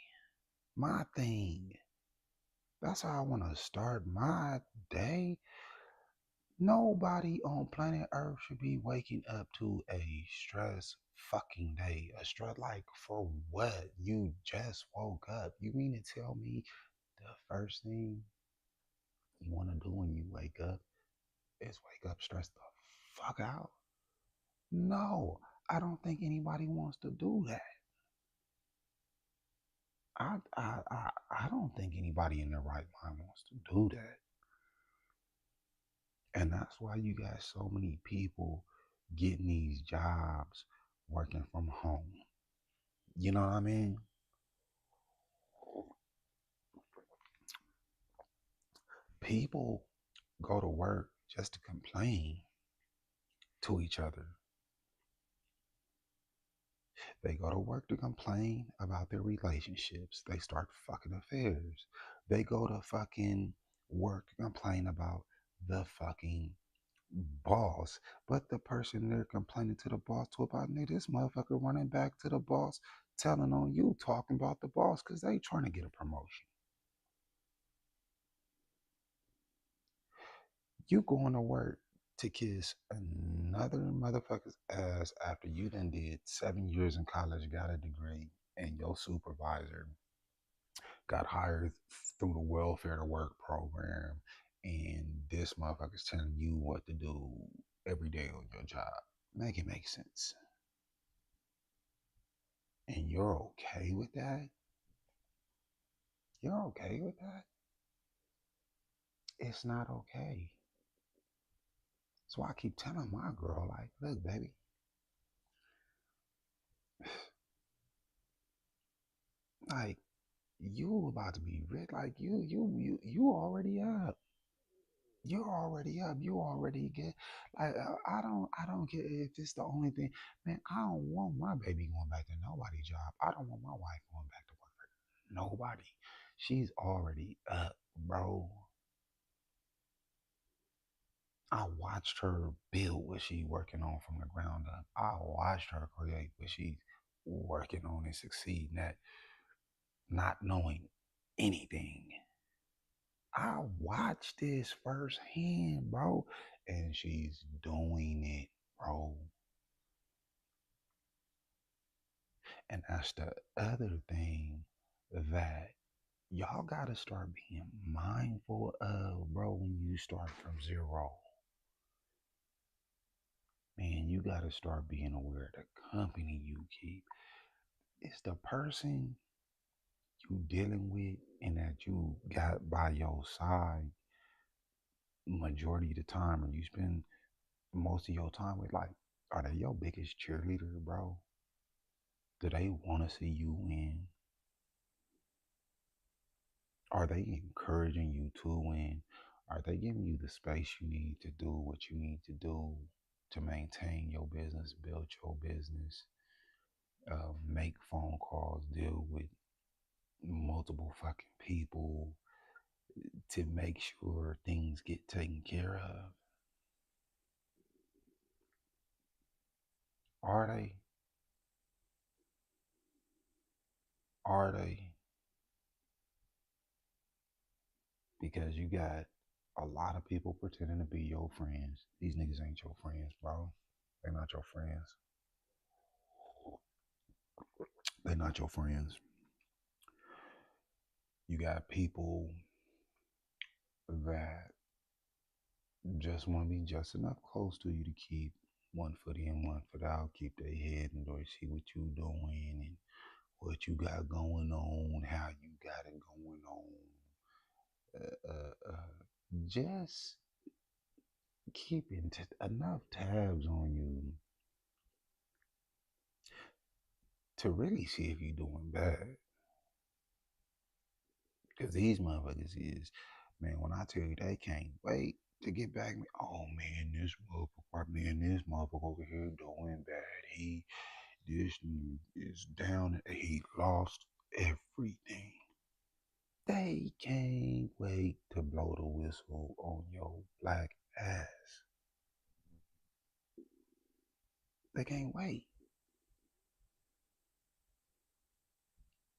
my thing. That's how I want to start my day. Nobody on planet Earth should be waking up to a stress fucking day. A stress, like, for what? You just woke up. You mean to tell me the first thing you want to do when you wake up is wake up stressed the fuck out? No, I don't think anybody wants to do that. I don't think anybody in their right mind wants to do that. And that's why you got so many people getting these jobs working from home. You know what I mean? People go to work just to complain to each other. They go to work to complain about their relationships. They start fucking affairs. They go to fucking work to complain about the fucking boss. But the person they're complaining to the boss to about, nigga, this motherfucker running back to the boss, telling on you, talking about the boss, because they trying to get a promotion. You going to work to kiss another motherfucker's ass after you done did 7 years in college, got a degree, and your supervisor got hired through the welfare to work program, and this motherfucker's telling you what to do every day on your job. Make it make sense. And you're okay with that? You're okay with that? It's not okay. So I keep telling my girl, like, look, baby, like, you about to be rich. Like, you already up. You're already up. You already get, like, I don't care if it's the only thing. Man, I don't want my baby going back to nobody's job. I don't want my wife going back to work for nobody. She's already up, bro. I watched her build what she's working on from the ground up. I watched her create what she's working on and succeeding at, not knowing anything. I watched this firsthand, bro, and she's doing it, bro. And that's the other thing that y'all gotta start being mindful of, bro, when you start from zero. Man, you gotta start being aware of the company you keep. It's the person you dealing with and that you got by your side majority of the time, or you spend most of your time with, like, are they your biggest cheerleader, bro? Do they want to see you win? Are they encouraging you to win? Are they giving you the space you need to do what you need to do to maintain your business, build your business, make phone calls, deal with multiple fucking people to make sure things get taken care of? Are they? Are they? Because you got a lot of people pretending to be your friends. These niggas ain't your friends, bro. They're not your friends. They're not your friends. You got people that just want to be just enough close to you to keep one foot in, one foot out, keep their head and or see what you doing and what you got going on, how you got it going on. Just keeping enough tabs on you to really see if you're doing bad. Because these motherfuckers is, man, when I tell you they can't wait to get back, oh man, this motherfucker over here doing bad. This is down, he lost everything. They can't wait to blow the whistle on your black ass. They can't wait.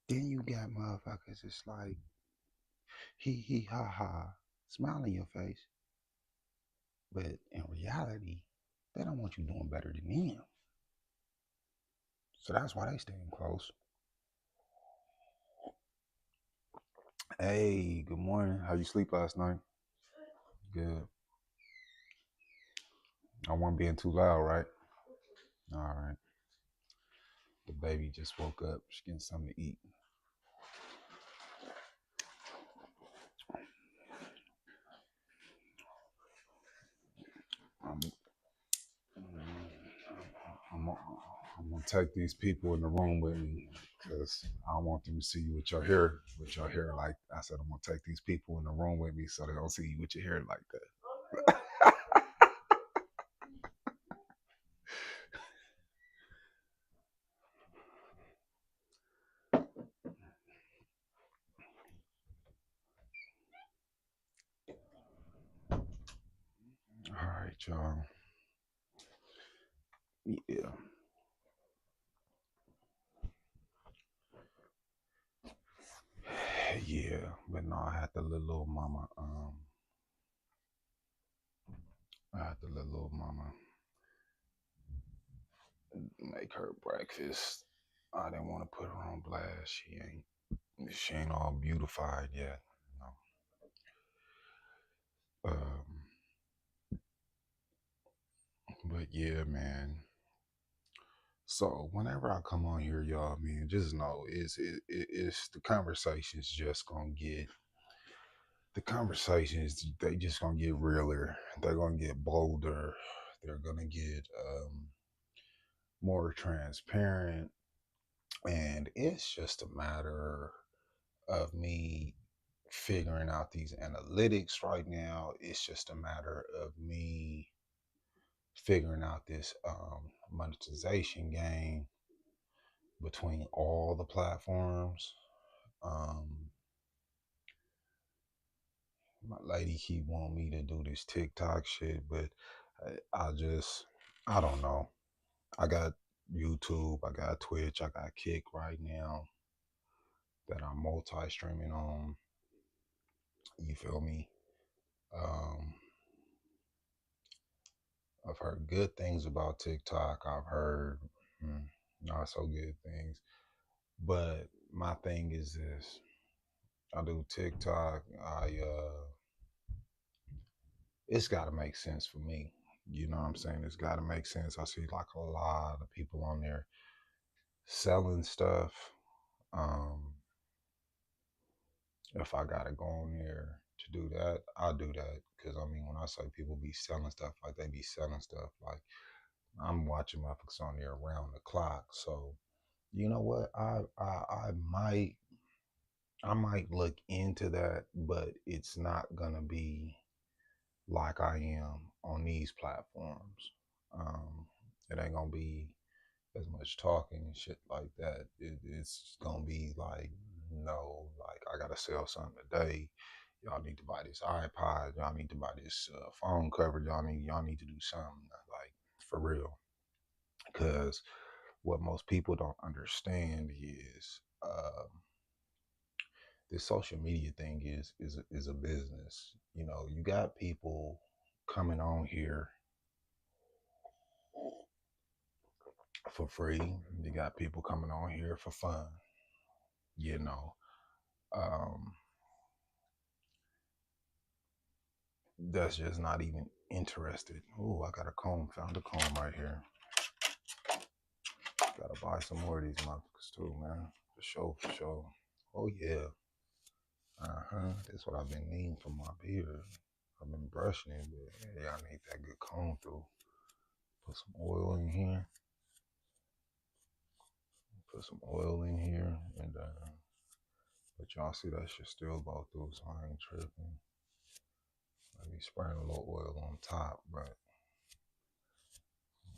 Then you got motherfuckers, it's like, hee ha ha, smile in your face. But in reality, they don't want you doing better than them. So that's why they staying close. Hey, good morning. How you sleep last night? Good. I wasn't being too loud, right? All right. The baby just woke up. She's getting something to eat. I'm, I'm, I'm gonna take these people in the room with me because I don't want them to see you with your hair like. I said I'm gonna take these people in the room with me so they don't see you with your hair like that. All right, y'all. Yeah, yeah. But no, I had the little mama. I had the little mama make her breakfast. I didn't want to put her on blast. She ain't all beautified yet. Um, but yeah, man. So whenever I come on here, y'all, man, just know it's the conversations just gonna get the conversations they just gonna get realer. They're gonna get bolder. They're gonna get more transparent, and it's just a matter of me figuring out these analytics right now. It's just a matter of me figuring out this monetization game between all the platforms. Um, my lady keep wanting me to do this TikTok shit, but I don't know. I got YouTube, I got Twitch, I got Kick right now that I'm multi-streaming on. You feel me? Um, I've heard good things about TikTok. I've heard not so good things. But my thing is this: I do TikTok. It's got to make sense for me. You know what I'm saying? It's got to make sense. I see like a lot of people on there selling stuff. Um, if I gotta go on there to do that, I'll do that. Cause I mean, when I say people be selling stuff, like they be selling stuff, like I'm watching motherfuckers on there around the clock. So you know what? I might look into that, but it's not gonna be like I am on these platforms. Um, it ain't gonna be as much talking and shit like that. It's gonna be like, no, like I gotta sell something today. Y'all need to buy this iPod. Y'all need to buy this phone cover. Y'all need to do something like for real. Because what most people don't understand is this social media thing is a business. You know, you got people coming on here for free. You got people coming on here for fun. You know, um, that's just not even interested. Oh, I got a comb. Found a comb right here. Gotta buy some more of these motherfuckers too, man. For sure, for sure. Oh yeah. Uh-huh. That's what I've been needing for my beard. I've been brushing it, but yeah, I need that good comb through. Put some oil in here. Put some oil in here, and but y'all see that shit still go through, so I ain't tripping. Maybe spraying a little oil on top, but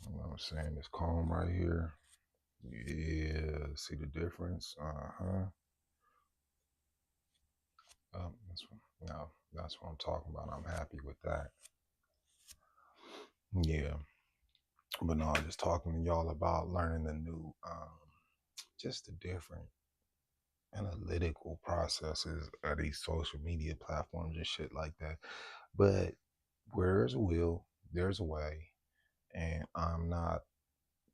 you know what I'm saying? This comb right here. Yeah, see the difference? Uh-huh. That's what I'm talking about. I'm happy with that. Yeah. But no, just talking to y'all about learning the new just the different analytical processes of these social media platforms and shit like that. But where there's a will, there's a way. And I'm not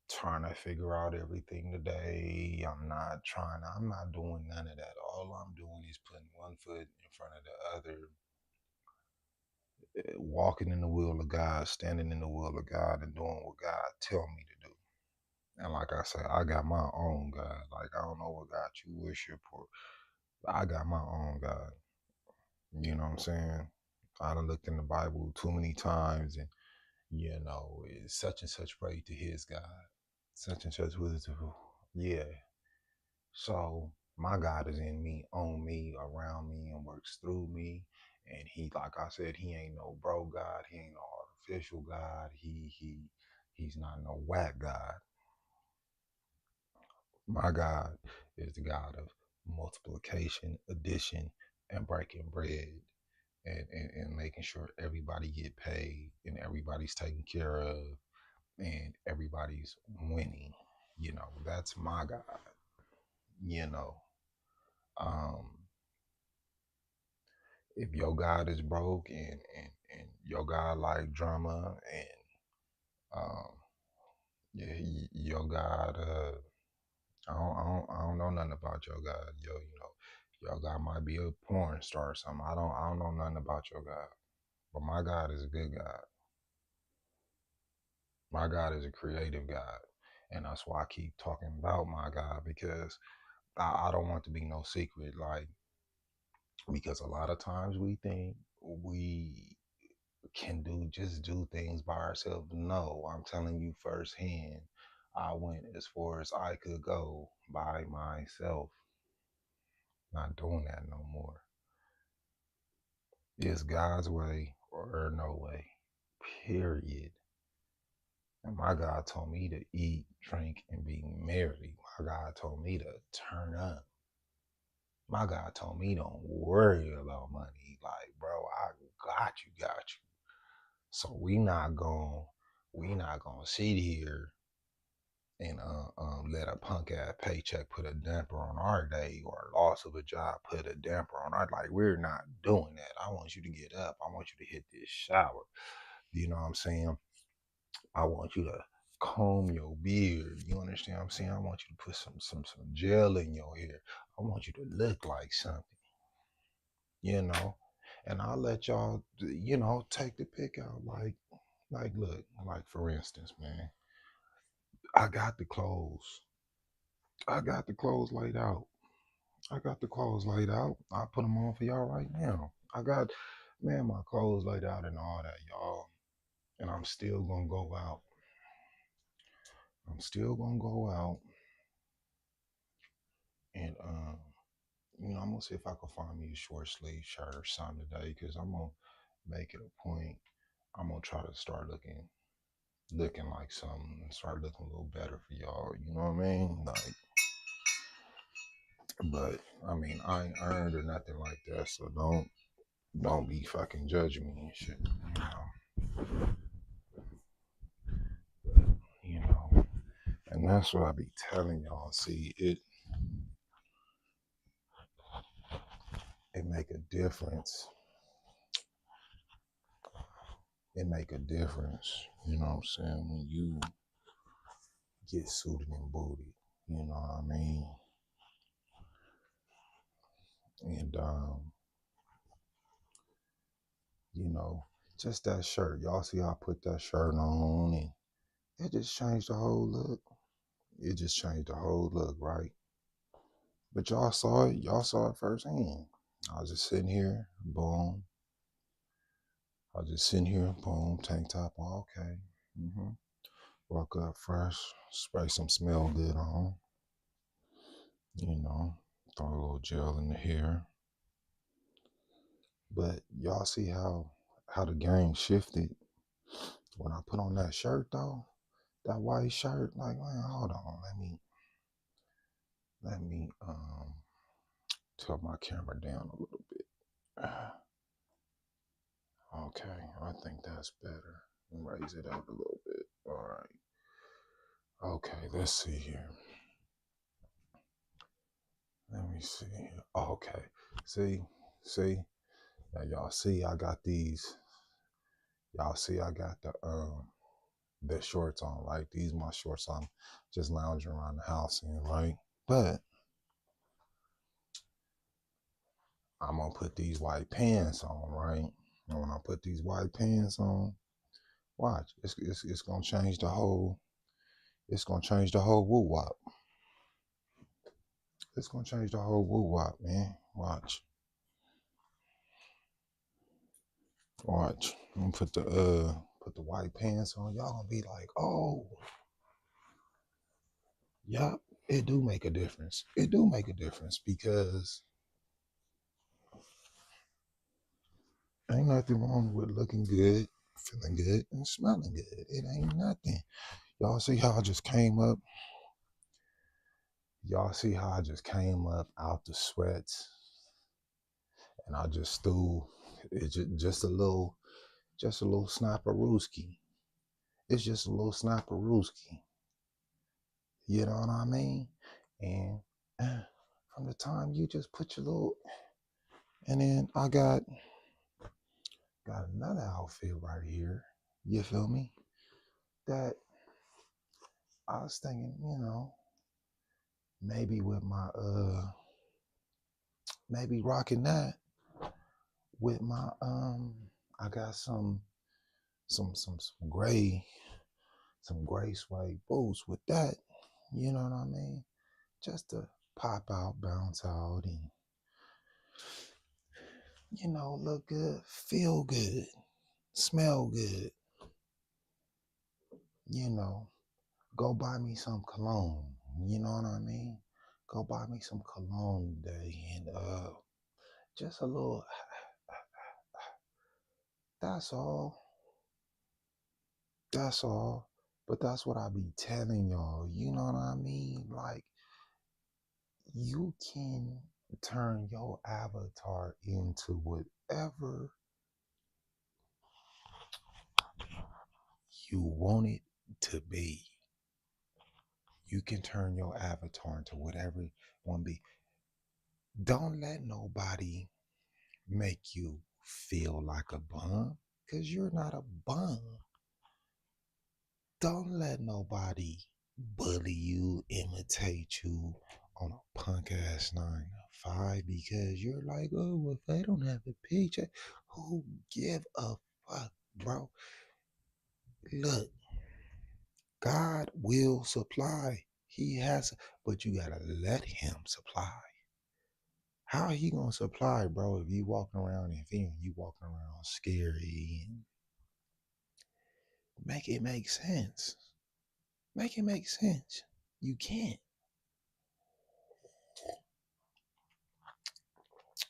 trying to figure out everything today. I'm not doing none of that. All I'm doing is putting one foot in front of the other, walking in the will of God, standing in the will of God, and doing what God tell me to do. And like I said, I got my own God. Like I don't know what God you worship or I got my own God. You know what I'm saying? I done looked in the Bible too many times and it's such and such pray to his God. Such and such was yeah. So my God is in me, on me, around me, and works through me. And he, like I said, he ain't no bro God. He ain't no artificial God. He's not no whack God. My God is the God of multiplication, addition, and breaking bread. And making sure everybody get paid and everybody's taken care of and everybody's winning. That's my God. You know, um, if your God is broke and your God like drama and um, yeah, your God, I don't know nothing about your God. Your God might be a porn star or something. I don't know nothing about your God, but my God is a good God. My God is a creative God. And that's why I keep talking about my God because I don't want to be no secret. Like, because a lot of times we think we can do things by ourselves. No, I'm telling you firsthand, I went as far as I could go by myself. Not doing that no more. It's God's way or no way. Period. And my God told me to eat, drink, and be merry. My God told me to turn up. My God told me don't worry about money. Like, bro, I got you. So we not gonna sit here and let a punk ass paycheck put a damper on our day or loss of a job put a damper on our, like, we're not doing that. I want you to get up. I want you to hit this shower. You know what I'm saying? I want you to comb your beard. You understand what I'm saying? I want you to put some gel in your hair. I want you to look like something, you know. And I'll let y'all, take the pick out. Look, like for instance, man, I got the clothes. I got the clothes laid out. I got the clothes laid out. I put them on for y'all right now. I got, man, my clothes laid out and all that, y'all. And I'm still gonna go out. I'm still gonna go out and I'm gonna see if I can find me a short sleeve shirt or something today, because I'm gonna make it a point. I'm gonna try to start looking like something and start looking a little better for y'all. You know what I mean? Like, but I mean, I ain't earned or nothing like that, so don't be fucking judging me and shit. You know, and that's what I be telling y'all. See, it make a difference. It make a difference. You know what I'm saying? When you get suited and booted. You know what I mean? And you know, just that shirt. Y'all see how I put that shirt on and it just changed the whole look. It just changed the whole look, right? But y'all saw it firsthand. I was just sitting here, boom. I was just sitting here, boom, tank top, okay. hmm Woke up fresh, spray some smell good on, you know, throw a little gel in the hair. But y'all see how the game shifted when I put on that shirt though, that white shirt. Like, man, hold on, let me tilt my camera down a little bit. Okay, I think that's better. Raise it up a little bit. All right. Okay, let's see here. Let me see. Oh, okay. See, see. Now y'all see, I got these. Y'all see, I got the shorts on, right? These my shorts. I'm just lounging around the house in, right? But I'm gonna put these white pants on, right? And when I put these white pants on, watch, it's gonna change the whole. It's gonna change the whole woo wop. It's gonna change the whole woo wop, man. Watch, watch. I'm gonna put the white pants on. Y'all gonna be like, oh, yup. It do make a difference. It do make a difference because ain't nothing wrong with looking good, feeling good, and smelling good. It ain't nothing. Y'all see how I just came up? Y'all see how I just came up out the sweats and I just threw it just a little snapperooski. It's just a little snapperooski. You know what I mean? And from the time you just put your little, and then I got another outfit right here. You feel me? That I was thinking, maybe with my maybe rocking that with my I got some gray suede boots with that. You know what I mean? Just to pop out, bounce out, and look good, feel good, smell good. You know, go buy me some cologne. You know what I mean? Go buy me some cologne today, and just a little. That's all. That's all. But that's what I be telling y'all. You know what I mean? Like, you can turn your avatar into whatever you want it to be. You can turn your avatar into whatever you want to be. Don't let nobody make you feel like a bum because you're not a bum. Don't let nobody bully you, imitate you on a punk ass 9 to 5 because you're like, oh, well, if they don't have a paycheck, who give a fuck, bro? Look, God will supply. He has, but you gotta let Him supply. How he gonna supply, bro? If you walking around and feeling you walking around scary and make it make sense. Make it make sense. You can't.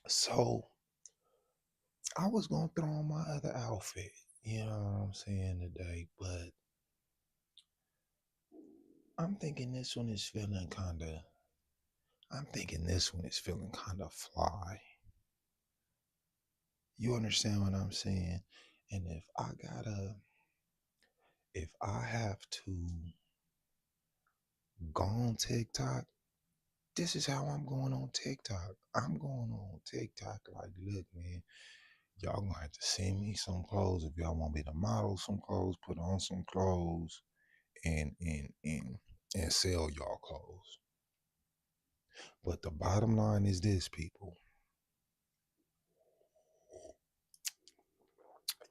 So I was gonna throw on my other outfit, you know what I'm saying, today, but I'm thinking this one is feeling kinda I'm thinking this one is feeling kinda fly. You understand what I'm saying? And if I have to go on TikTok, this is how I'm going on TikTok. I'm going on TikTok like, look, man, y'all gonna have to send me some clothes if y'all want me to model some clothes, put on some clothes, and sell y'all clothes. But the bottom line is this, people.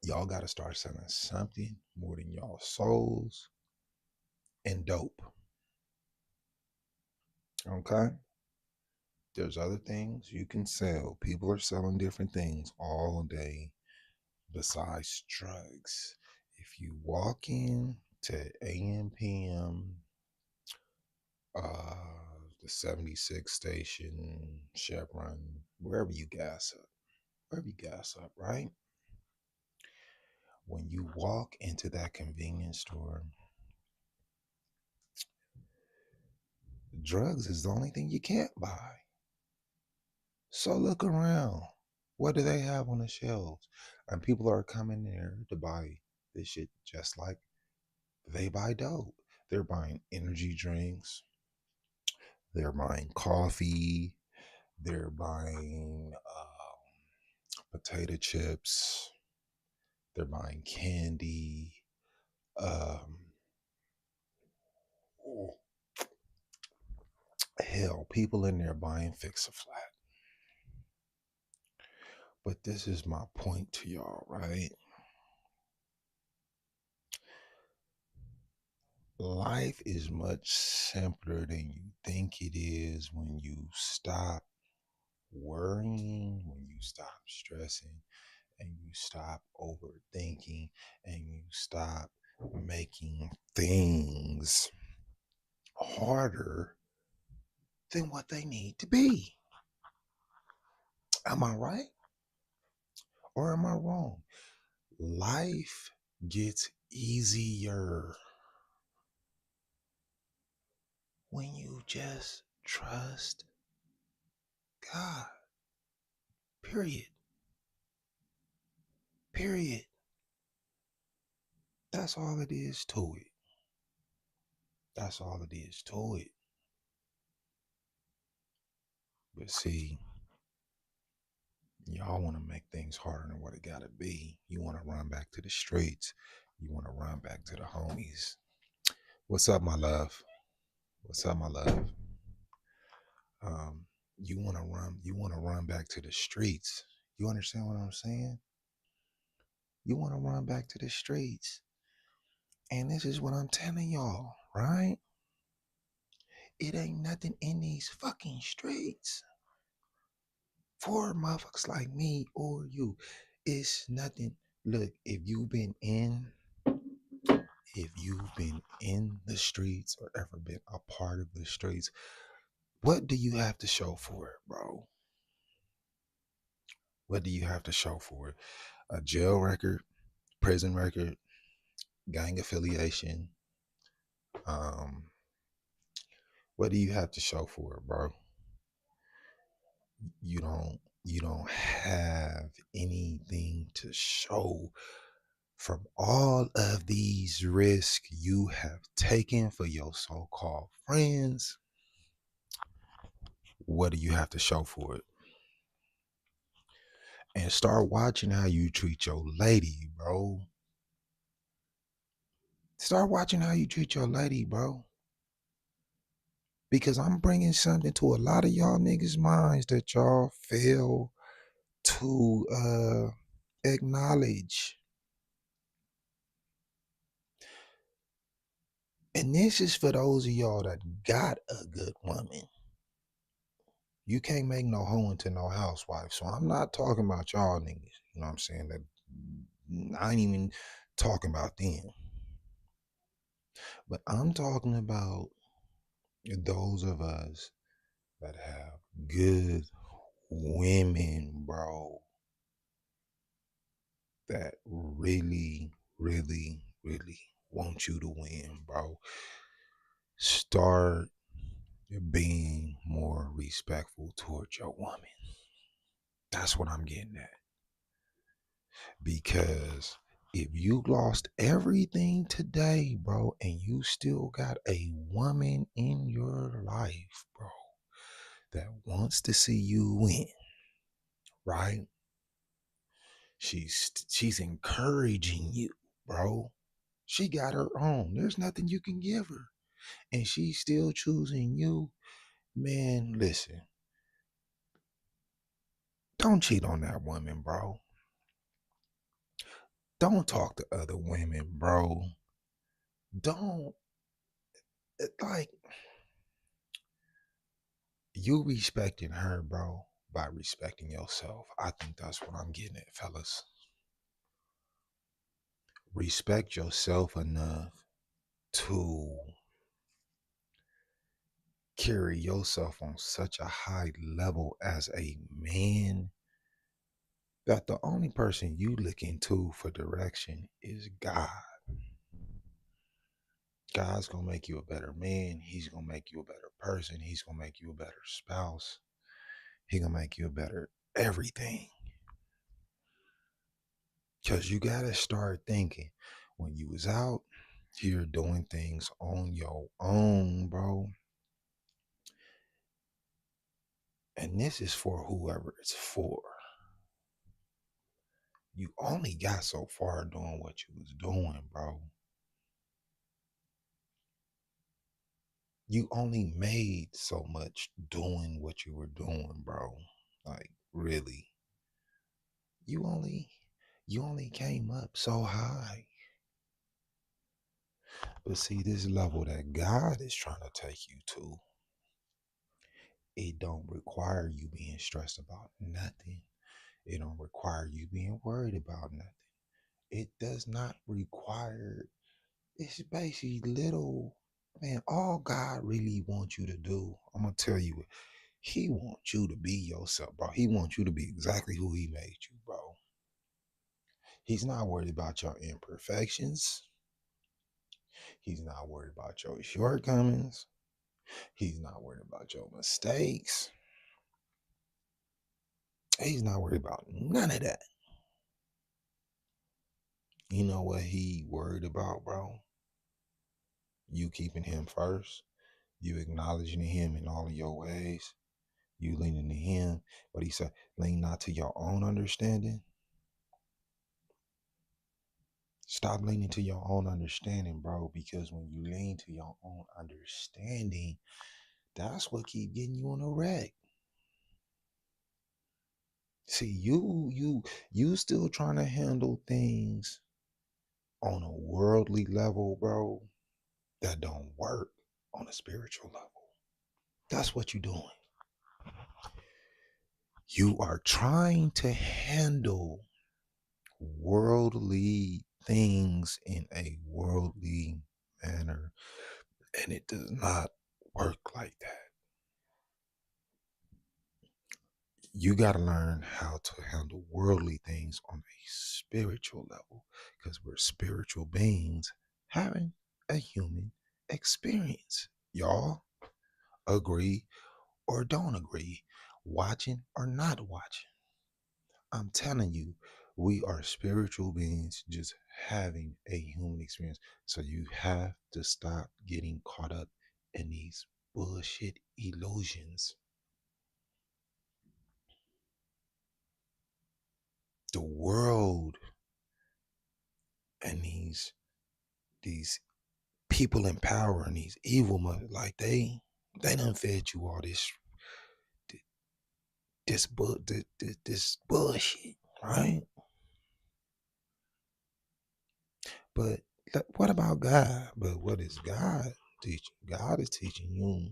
Y'all gotta start selling something more than y'all souls and dope. Okay? There's other things you can sell. People are selling different things all day besides drugs. If you walk in to AMPM, the 76 station, Chevron, wherever you gas up, right? When you walk into that convenience store, drugs is the only thing you can't buy. So look around. What do they have on the shelves? And people are coming there to buy this shit just like they buy dope. They're buying energy drinks. They're buying coffee. They're buying potato chips. They're buying candy. Um, Hell, people in there buying Fix-A-Flat. But this is my point to y'all, right? Life is much simpler than you think it is when you stop worrying, when you stop stressing, and you stop overthinking, and you stop making things harder than what they need to be. Am I right or am I wrong? Life gets easier when you just trust God. Period. Period. That's all it is to it. That's all it is to it. But see, y'all want to make things harder than what it got to be. You want to run back to the streets. You want to run back to the homies. What's up, my love? What's up, my love? Um, you want to run. You want to run back to the streets. You understand what I'm saying? You want to run back to the streets. And this is what I'm telling y'all, right? It ain't nothing in these fucking streets for motherfuckers like me or you. It's nothing. Look, if you've been in the streets or ever been a part of the streets, what do you have to show for it, bro? What do you have to show for it? A jail record, prison record, gang affiliation. Um, what do you have to show for it, bro? You don't have anything to show from all of these risks you have taken for your so-called friends. What do you have to show for it? And start watching how you treat your lady, bro. Start watching how you treat your lady, bro. Because I'm bringing something to a lot of y'all niggas' minds that y'all fail to acknowledge. And this is for those of y'all that got a good woman. You can't make no hoe into no housewife. So I'm not talking about y'all niggas. You know what I'm saying? That I ain't even talking about them. But I'm talking about those of us that have good women, bro, that really, really, really want you to win, bro. Start being more respectful towards your woman. That's what I'm getting at. Because if you lost everything today, bro, and you still got a woman in your life, bro, that wants to see you win, right? She's encouraging you, bro. She got her own. There's nothing you can give her. And she's still choosing you. Man, listen. Don't cheat on that woman, bro. Don't talk to other women, bro. Don't like you respecting her, bro, by respecting yourself. I think that's what I'm getting at, fellas. Respect yourself enough to carry yourself on such a high level as a man that the only person you look into for direction is God. God's gonna make you a better man. He's gonna make you a better person. He's gonna make you a better spouse. He gonna make you a better everything. Cause you gotta start thinking when you was out here doing things on your own, bro. And this is for whoever it's for. You only got so far doing what you was doing, bro. You only made so much doing what you were doing, bro. Like, really. You only you only came up so high. But see, this level that God is trying to take you to, it don't require you being stressed about nothing. It don't require you being worried about nothing. It does not require, it's basically little, man, all God really wants you to do, I'm gonna tell you, he wants you to be yourself, bro. He wants you to be exactly who he made you, bro. He's not worried about your imperfections. He's not worried about your shortcomings. He's not worried about your mistakes. He's not worried about none of that. You know what he worried about, bro? You keeping him first. You acknowledging him in all of your ways. You leaning to him. But he said, lean not to your own understanding. Stop leaning to your own understanding, bro, because when you lean to your own understanding, that's what keep getting you in a wreck. See, you still trying to handle things on a worldly level, bro, that don't work on a spiritual level. That's what you're doing. You are trying to handle worldly things in a worldly manner, and it does not work like that. You got to learn how to handle worldly things on a spiritual level because we're spiritual beings having a human experience. Y'all agree or don't agree, watching or not watching. I'm telling you, we are spiritual beings just having a human experience. So you have to stop getting caught up in these bullshit illusions. The world and these people in power and these evil like they done fed you all this bullshit, right? But what about God? But what is God teaching? God is teaching you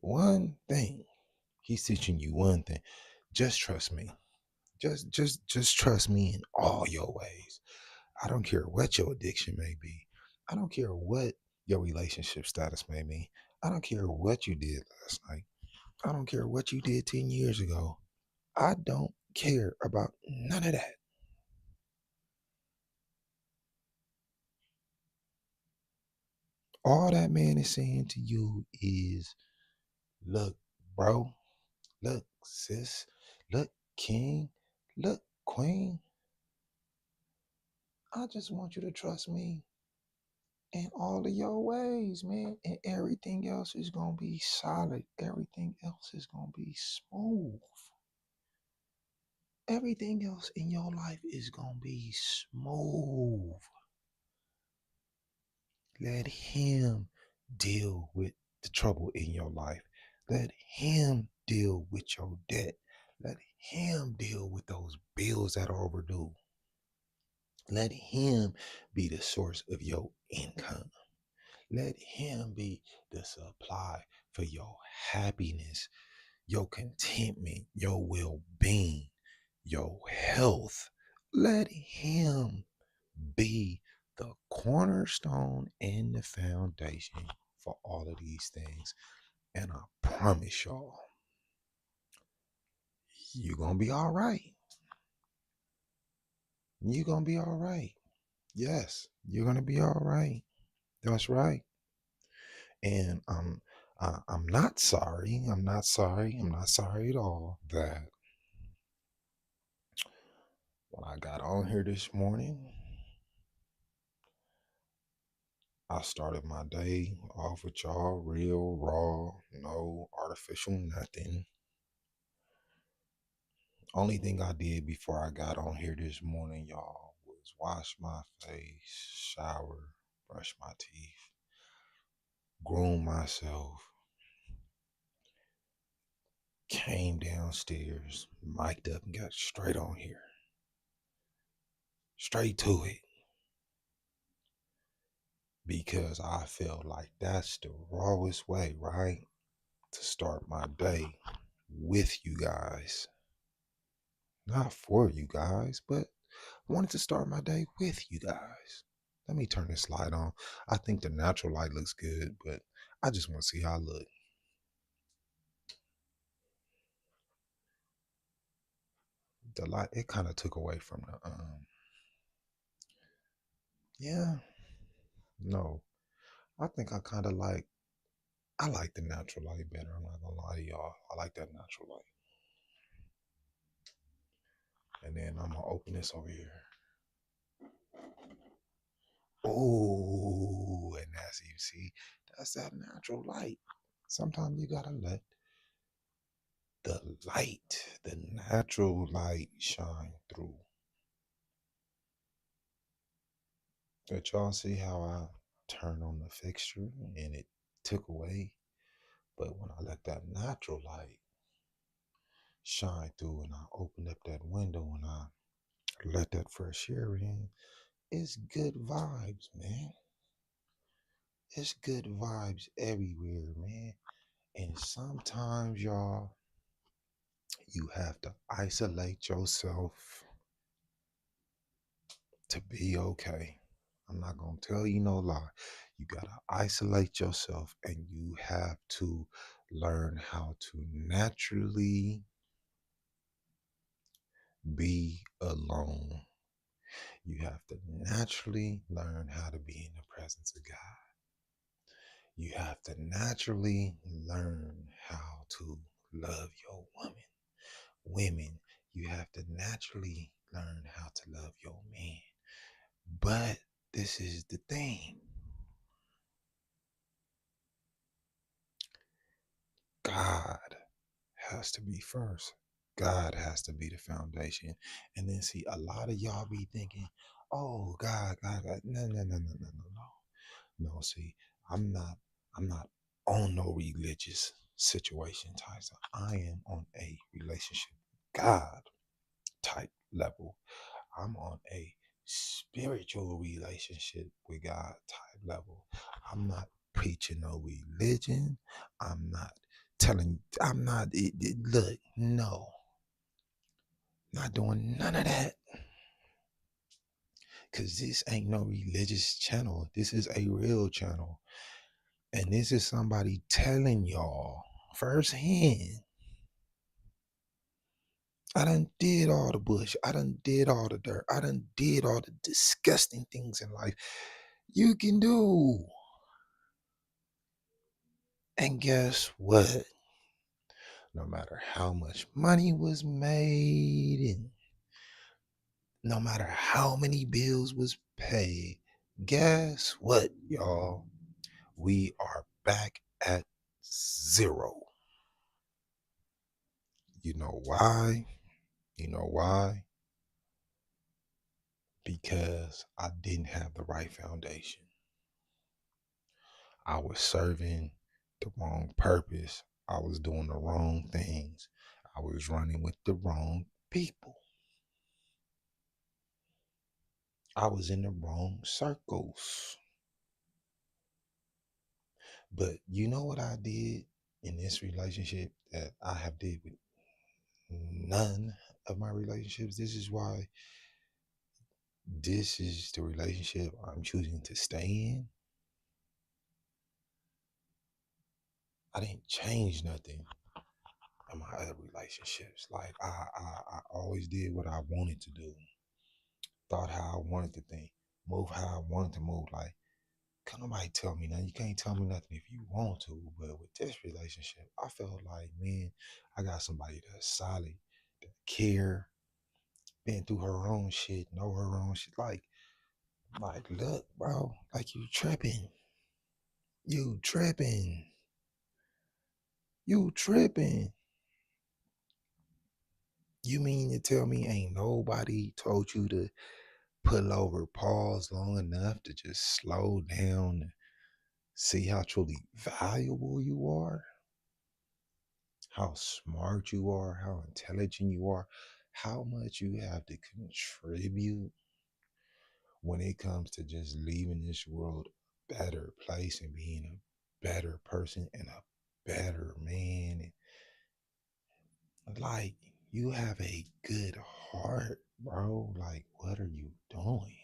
one thing. He's teaching you one thing. Just trust me. Just trust me in all your ways. I don't care what your addiction may be. I don't care what your relationship status may be. I don't care what you did last night. I don't care what you did 10 years ago. I don't care about none of that. All that man is saying to you is, look, bro, look, sis, look, king, look, queen. I just want you to trust me in all of your ways, man. And everything else is going to be solid. Everything else is going to be smooth. Everything else in your life is going to be smooth. Let him deal with the trouble in your life. Let him deal with your debt. Let him deal with those bills that are overdue. Let him be the source of your income. Let him be the supply for your happiness, your contentment, your well being, your health. Let him be the cornerstone and the foundation for all of these things. And I promise y'all, you're going to be all right. You're going to be all right. Yes, you're going to be all right. That's right. And I'm not sorry. I'm not sorry. I'm not sorry at all that when I got on here this morning, I started my day off with y'all real raw, no artificial nothing. Only thing I did before I got on here this morning, y'all, was wash my face, shower, brush my teeth, groom myself, came downstairs, mic'd up, and got straight on here. Straight to it. Because I felt like that's the rawest way, right? To start my day with you guys. Not for you guys, but I wanted to start my day with you guys. Let me turn this light on. I think the natural light looks good, but I just want to see how I look. The light, it kind of took away from the, yeah, no. I think I like the natural light better. I'm not gonna lie to y'all. I like that natural light. And then I'm gonna open this over here. Oh, and as you see, that's that natural light. Sometimes you gotta let the light, the natural light shine through. Did y'all see how I turned on the fixture and it took away? But when I let that natural light shine through and I opened up that window and I let that fresh air in, it's good vibes, man. It's good vibes everywhere, man. And sometimes, y'all, you have to isolate yourself to be okay. I'm not going to tell you no lie. You got to isolate yourself and you have to learn how to naturally be alone. You have to naturally learn how to be in the presence of God. You have to naturally learn how to love your woman. Women, you have to naturally learn how to love your man. But this is the thing. God has to be first. God has to be the foundation. And then see, a lot of y'all be thinking, oh God. No, no, no, no, no, no, no. No, see, I'm not I'm not on no religious situation types. I am on a relationship God type level. I'm on a spiritual relationship with God type level. I'm not preaching no religion. I'm not I'm not, look, no, not doing none of that. Because this ain't no religious channel. This is a real channel. And this is somebody telling y'all firsthand. I done did all the bush. I done did all the dirt. I done did all the disgusting things in life you can do. And guess what? No matter how much money was made and no matter how many bills was paid, guess what, y'all? We are back at zero. You know why? You know why? Because I didn't have the right foundation. I was serving the wrong purpose. I was doing the wrong things. I was running with the wrong people. I was in the wrong circles. But you know what I did in this relationship that I have did with none of my relationships? This is why this is the relationship I'm choosing to stay in. I didn't change nothing in my other relationships. Like I always did what I wanted to do, thought how I wanted to think, move how I wanted to move. Like, can't nobody tell me nothing. You can't tell me nothing if you want to. But with this relationship, I felt like, man, I got somebody that's solid, that care, been through her own shit, know her own shit. Like, Like, look, bro, like you tripping. You tripping. You tripping. You mean to tell me ain't nobody told you to pull over, pause long enough to just slow down and see how truly valuable you are, how smart you are, how intelligent you are, how much you have to contribute when it comes to just leaving this world a better place and being a better person and a better man. Like, you have a good heart, bro. Like, what are you doing?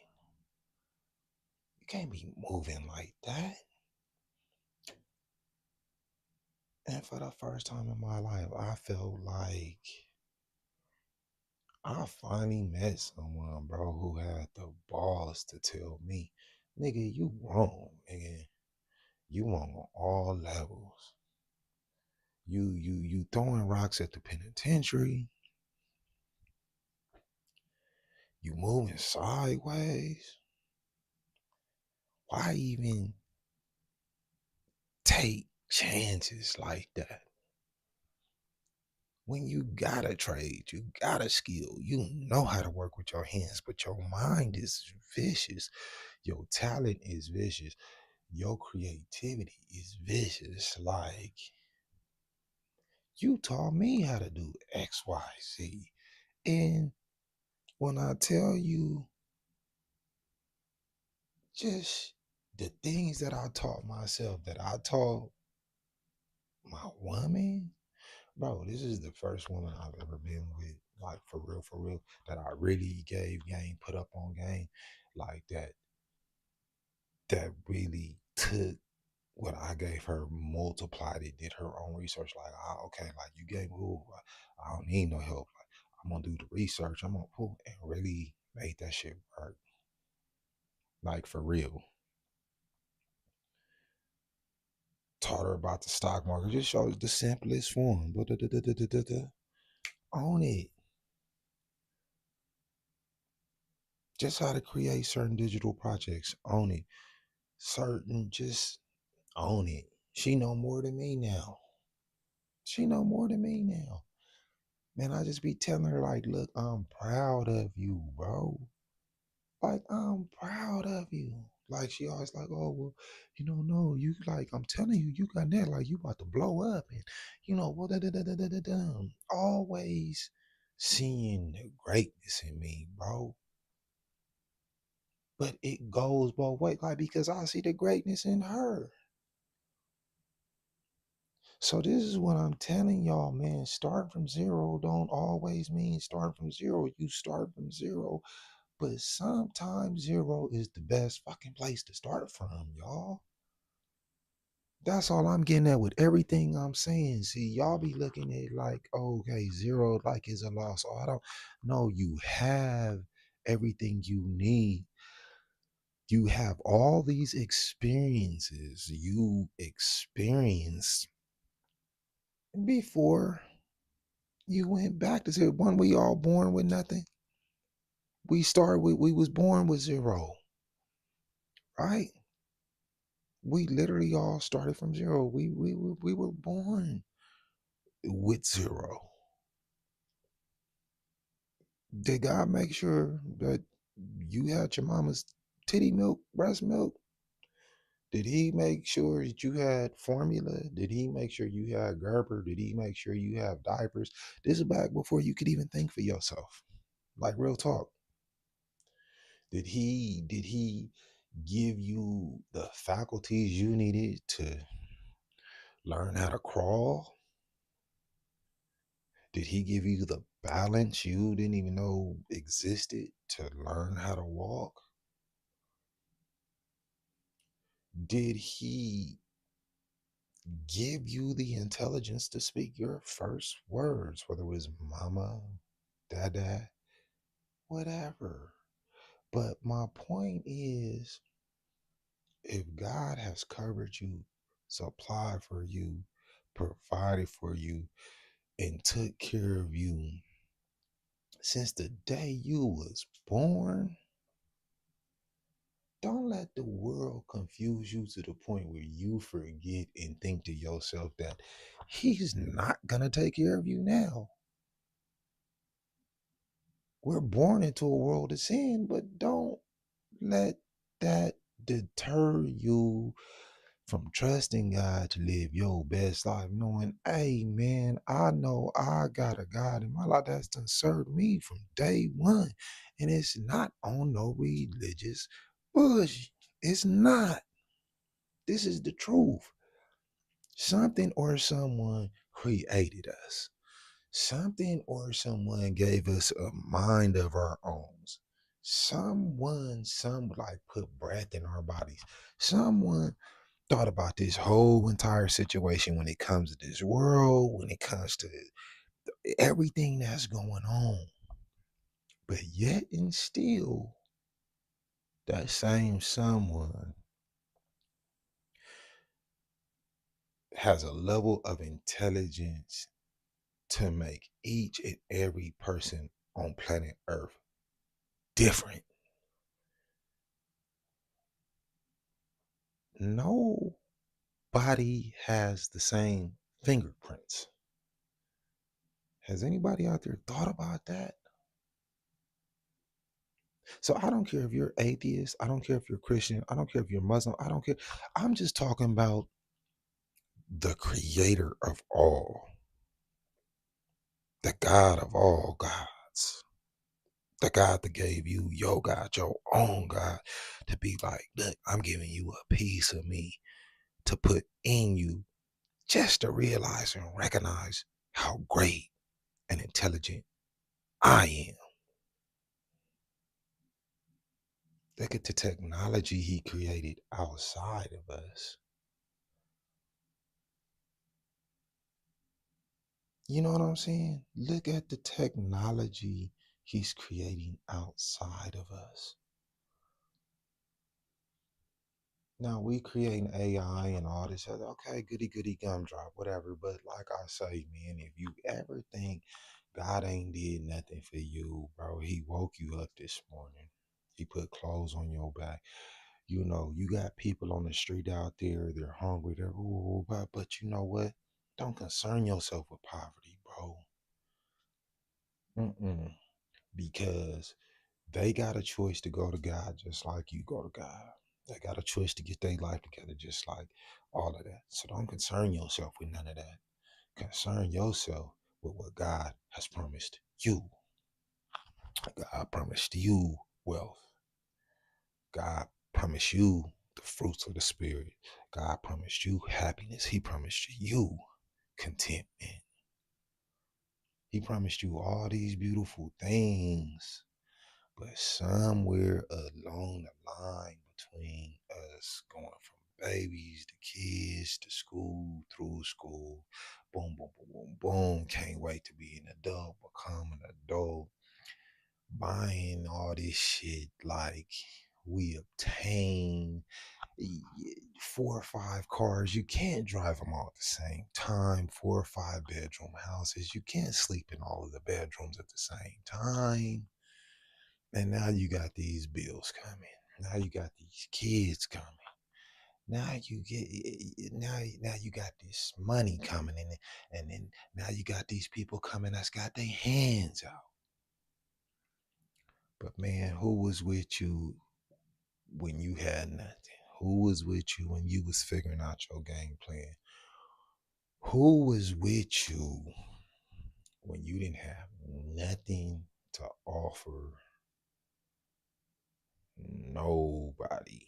You can't be moving like that. And for the first time in my life, I felt like I finally met someone, bro, who had the balls to tell me, nigga, you wrong, nigga. You wrong on all levels. You throwing rocks at the penitentiary. You moving sideways. Why even take chances like that? When you got a trade, you got a skill, you know how to work with your hands, but your mind is vicious. Your talent is vicious. Your creativity is vicious. Like, you taught me how to do X, Y, Z. And when I tell you just the things that I taught myself, that I taught my woman, bro, this is the first woman I've ever been with, like for real, that I really gave game, put up on game, like that really took what I gave her, multiplied it, did her own research. Like, okay, like you gave me, ooh, I don't need no help. Like, I'm gonna do the research. I'm gonna pull and really make that shit work. Like for real. Taught her about the stock market. Just showed the simplest form. Own it. Just how to create certain digital projects. Own it. Certain, just own it. She know more than me now. She know more than me now. Man, I just be telling her like, look, I'm proud of you, bro. Like, I'm proud of you. Like, she always like, oh well, no, you, like, I'm telling you, you got that, like, you about to blow up, and well, always seeing the greatness in me, bro. But it goes both ways, like, because I see the greatness in her. So this is what I'm telling y'all, man. Starting from zero don't always mean starting from zero. You start from zero, but sometimes zero is the best fucking place to start from, y'all. That's all I'm getting at with everything I'm saying. See, y'all be looking at it like, okay, zero like is a loss. Oh, I don't know. You have everything you need. You have all these experiences you experienced before you went back to zero. One, we all born with nothing. We was born with zero, right? We literally all started from zero. We were born with zero. Did God make sure that you had your mama's titty milk, breast milk? Did he make sure that you had formula? Did he make sure you had Gerber? Did he make sure you have diapers? This is back before you could even think for yourself. Like, real talk. Did he give you the faculties you needed to learn how to crawl? Did he give you the balance you didn't even know existed to learn how to walk? Did he give you the intelligence to speak your first words, whether it was mama, dada, whatever? But my point is, if God has covered you, supplied for you, provided for you, and took care of you since the day you was born, Don't let the world confuse you to the point where you forget and think to yourself that he's not going to take care of you now. We're born into a world of sin, but don't let that deter you from trusting God to live your best life, knowing, hey man, I know I got a God in my life that's done served me from day one. And it's not on no religious bush. It's not. This is the truth. Something or someone created us. Something or someone gave us a mind of our own. Some like put breath in our bodies. Someone thought about this whole entire situation when it comes to this world, when it comes to everything that's going on. But yet and still, that same someone has a level of intelligence to make each and every person on planet Earth different. Nobody has the same fingerprints. Has anybody out there thought about that? So I don't care if you're atheist. I don't care if you're Christian. I don't care if you're Muslim. I don't care. I'm just talking about the creator of all, the God of all gods, the God that gave you your God, your own God, to be like, look, I'm giving you a piece of me to put in you just to realize and recognize how great and intelligent I am. Look at the technology he created outside of us. You know what I'm saying? Look at the technology he's creating outside of us. Now we creating AI and all this other, okay, goody goody gumdrop, whatever. But like I say, man, if you ever think God ain't did nothing for you, bro, he woke you up this morning. He put clothes on your back. You know, you got people on the street out there, they're hungry, they're ooh, but you know what? Don't concern yourself with poverty, bro. Mm-mm. Because they got a choice to go to God just like you go to God. They got a choice to get their life together just like all of that. So don't concern yourself with none of that. Concern yourself with what God has promised you. God promised you wealth. God promised you the fruits of the Spirit. God promised you happiness. He promised you contentment. He promised you all these beautiful things. But somewhere along the line between us going from babies to kids to school, through school, boom, boom, boom, boom, boom, can't wait to be an adult, become an adult, buying all this shit like we obtain 4 or 5 cars. You can't drive them all at the same time. 4 or 5 bedroom houses. You can't sleep in all of the bedrooms at the same time. And now you got these bills coming. Now you got these kids coming. Now you got this money coming in, and then now you got these people coming that's got their hands out. But man, who was with you when you had nothing? Who was with you when you was figuring out your game plan? Who was with you when you didn't have nothing to offer nobody?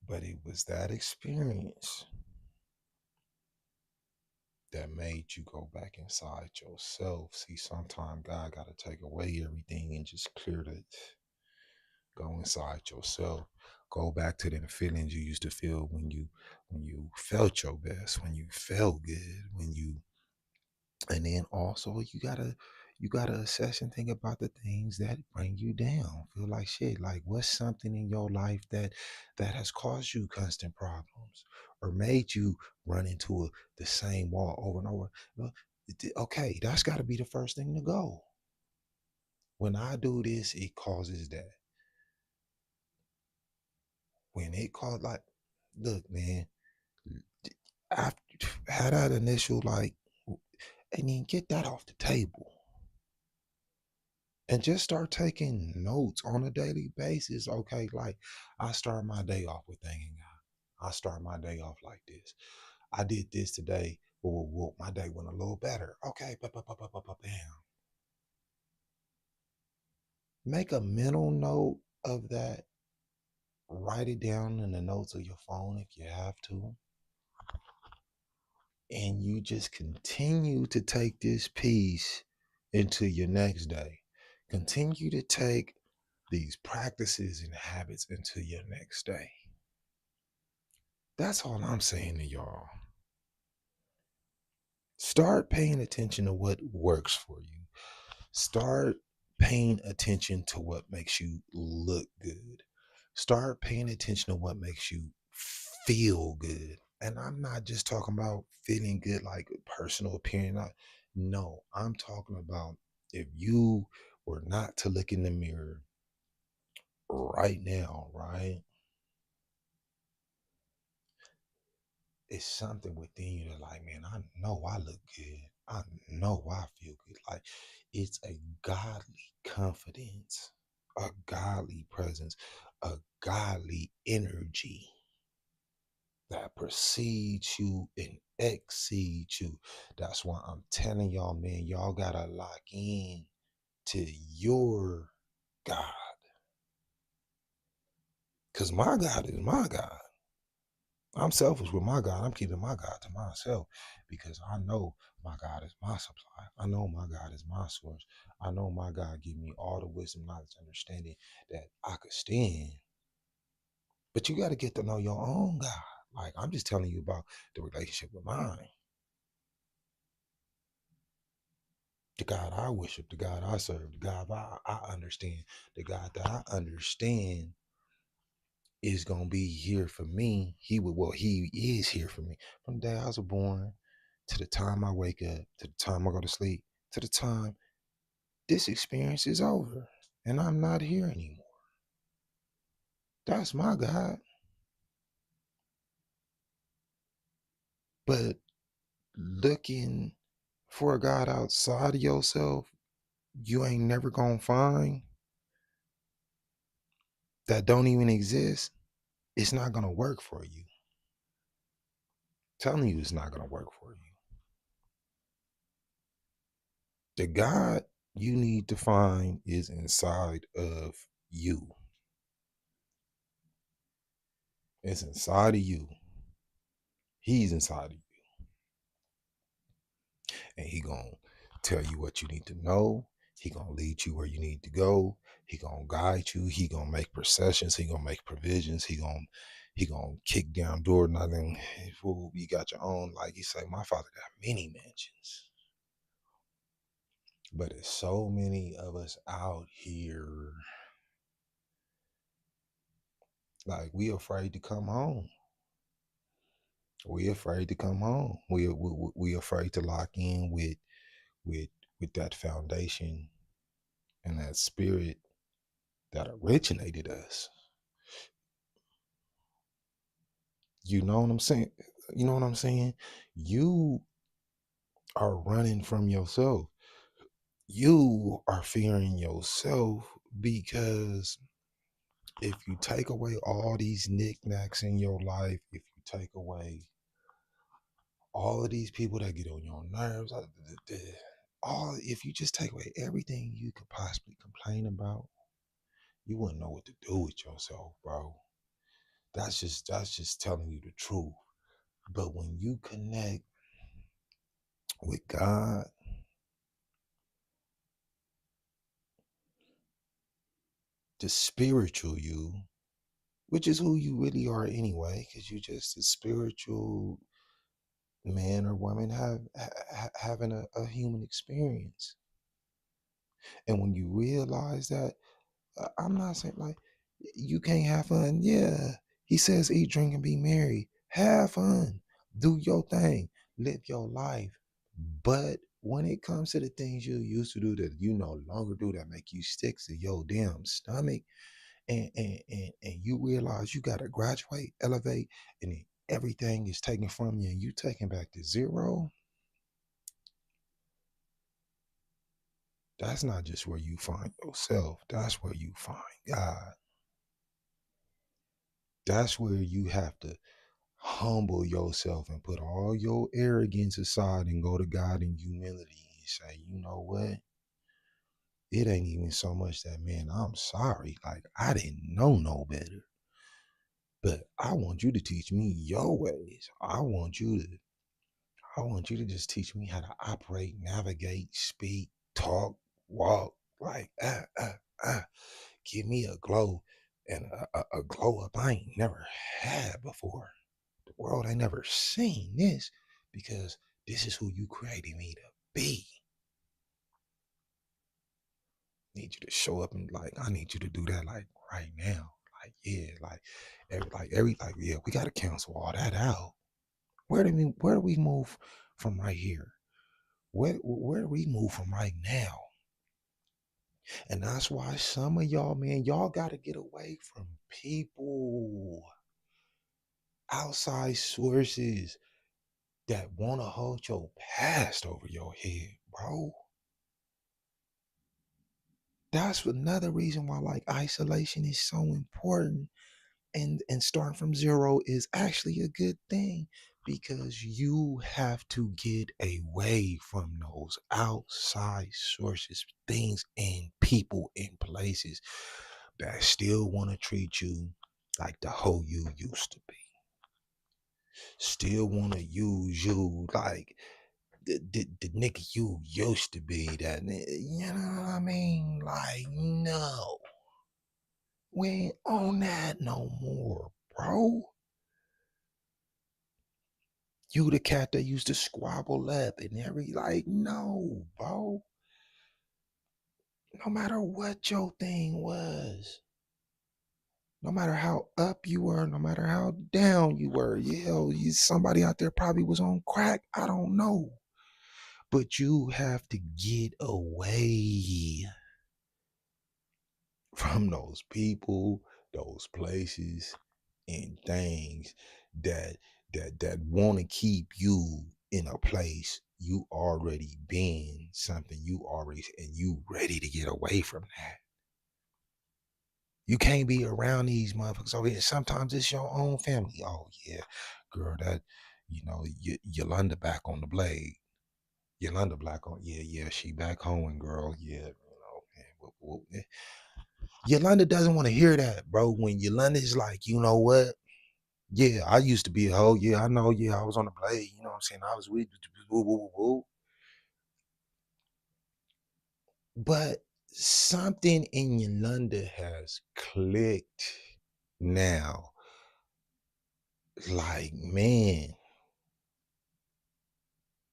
But it was that experience that made you go back inside yourself. See, sometimes God got to take away everything and just clear it. Go inside yourself. Go back to them feelings you used to feel when you felt your best, when you felt good, when you and then also you gotta assess and think about the things that bring you down. Feel like shit. Like what's something in your life that has caused you constant problems or made you run into the same wall over and over. Well, okay, that's got to be the first thing to go. When I do this, it causes that. When it caught like, look, man, after had that initial like, and then get that off the table and just start taking notes on a daily basis. Okay, like I start my day off with thanking God. I start my day off like this. I did this today. Whoa, my day went a little better. Okay, bam. Make a mental note of that. Write it down in the notes of your phone if you have to. And you just continue to take this piece into your next day. Continue to take these practices and habits into your next day. That's all I'm saying to y'all. Start paying attention to what works for you. Start paying attention to what makes you look good. Start paying attention to what makes you feel good. And I'm not just talking about feeling good like personal appearance. No, I'm talking about if you were not to look in the mirror right now, right? It's something within you that like, man, I know I look good. I know I feel good. Like it's a godly confidence, a godly presence, a godly energy that precedes you and exceeds you. That's why I'm telling y'all, man, y'all gotta lock in to your God. Cause my God is my God. I'm selfish with my God. I'm keeping my God to myself because I know my God is my supply. I know my God is my source. I know my God give me all the wisdom, knowledge, understanding that I could stand. But you got to get to know your own God. Like I'm just telling you about the relationship with mine. The God I worship, the God I serve, the God I understand, the God that I understand is gonna be here for me. He is here for me from the day I was born to the time I wake up, to the time I go to sleep, to the time this experience is over and I'm not here anymore. That's my God. But looking for a God outside of yourself, you ain't never gonna find that don't even exist. It's not gonna work for you. I'm telling you, it's not gonna work for you. The God you need to find is inside of you. It's inside of you. He's inside of you. And he gonna tell you what you need to know. He gonna lead you where you need to go. He gonna guide you. He gonna make processions. He gonna make provisions. He gonna kick down door nothing. Fool, you got your own. Like you say, my father got many mansions. But there's so many of us out here, like we afraid to come home. We afraid to come home. We afraid to lock in with with that foundation and that spirit that originated us. You know what I'm saying? You know what I'm saying? You are running from yourself. You are fearing yourself because if you take away all these knickknacks in your life, if you take away all of these people that get on your nerves, all if you just take away everything you could possibly complain about, you wouldn't know what to do with yourself, bro. That's just telling you the truth. But when you connect with God, the spiritual you, which is who you really are anyway, because you just a spiritual man or woman having a human experience. And when you realize that, I'm not saying like you can't have fun. Yeah, he says eat, drink, and be merry. Have fun, do your thing, live your life, but when it comes to the things you used to do that you no longer do that make you sick to your damn stomach, and you realize you gotta graduate, elevate, and then everything is taken from you and you taken back to zero, that's not just where you find yourself. That's where you find God. That's where you have to humble yourself and put all your arrogance aside and go to God in humility and say, you know what? It ain't even so much that, man, I'm sorry. Like, I didn't know no better. But I want you to teach me your ways. I want you to just teach me how to operate, navigate, speak, talk, walk. Like, give me a glow and a glow up I ain't never had before. The world ain't never seen this because this is who you created me to be. Need you to show up and like I need you to do that like right now. Like yeah, like yeah, we gotta cancel all that out. Where do we move from right here? Where do we move from right now? And that's why some of y'all, man, y'all gotta get away from people, outside sources that wanna hold your past over your head, bro. That's another reason why like isolation is so important, and starting from zero is actually a good thing because you have to get away from those outside sources, things and people and places that still want to treat you like the hoe you used to be, still want to use you like the nigga you used to be, you know what I mean? Like, no, we ain't on that no more, bro. You the cat that used to squabble up and like, no, bro. No matter what your thing was, no matter how up you were, no matter how down you were, somebody out there probably was on crack. I don't know. But you have to get away from those people, those places, and things that that want to keep you in a place you already been, something you already, and you ready to get away from that. You can't be around these motherfuckers over here. Sometimes it's your own family. Oh yeah, girl, that Yolanda back on the blade. Yolanda black on, yeah, she back home, girl, yeah, man, Yolanda doesn't want to hear that, bro. When Yolanda is like, you know what? Yeah, I used to be a hoe. Yeah, I know. Yeah, I was on the blade. You know what I'm saying? I was with woo, woo, woo, woo. But something in Yolanda has clicked now. Like, man,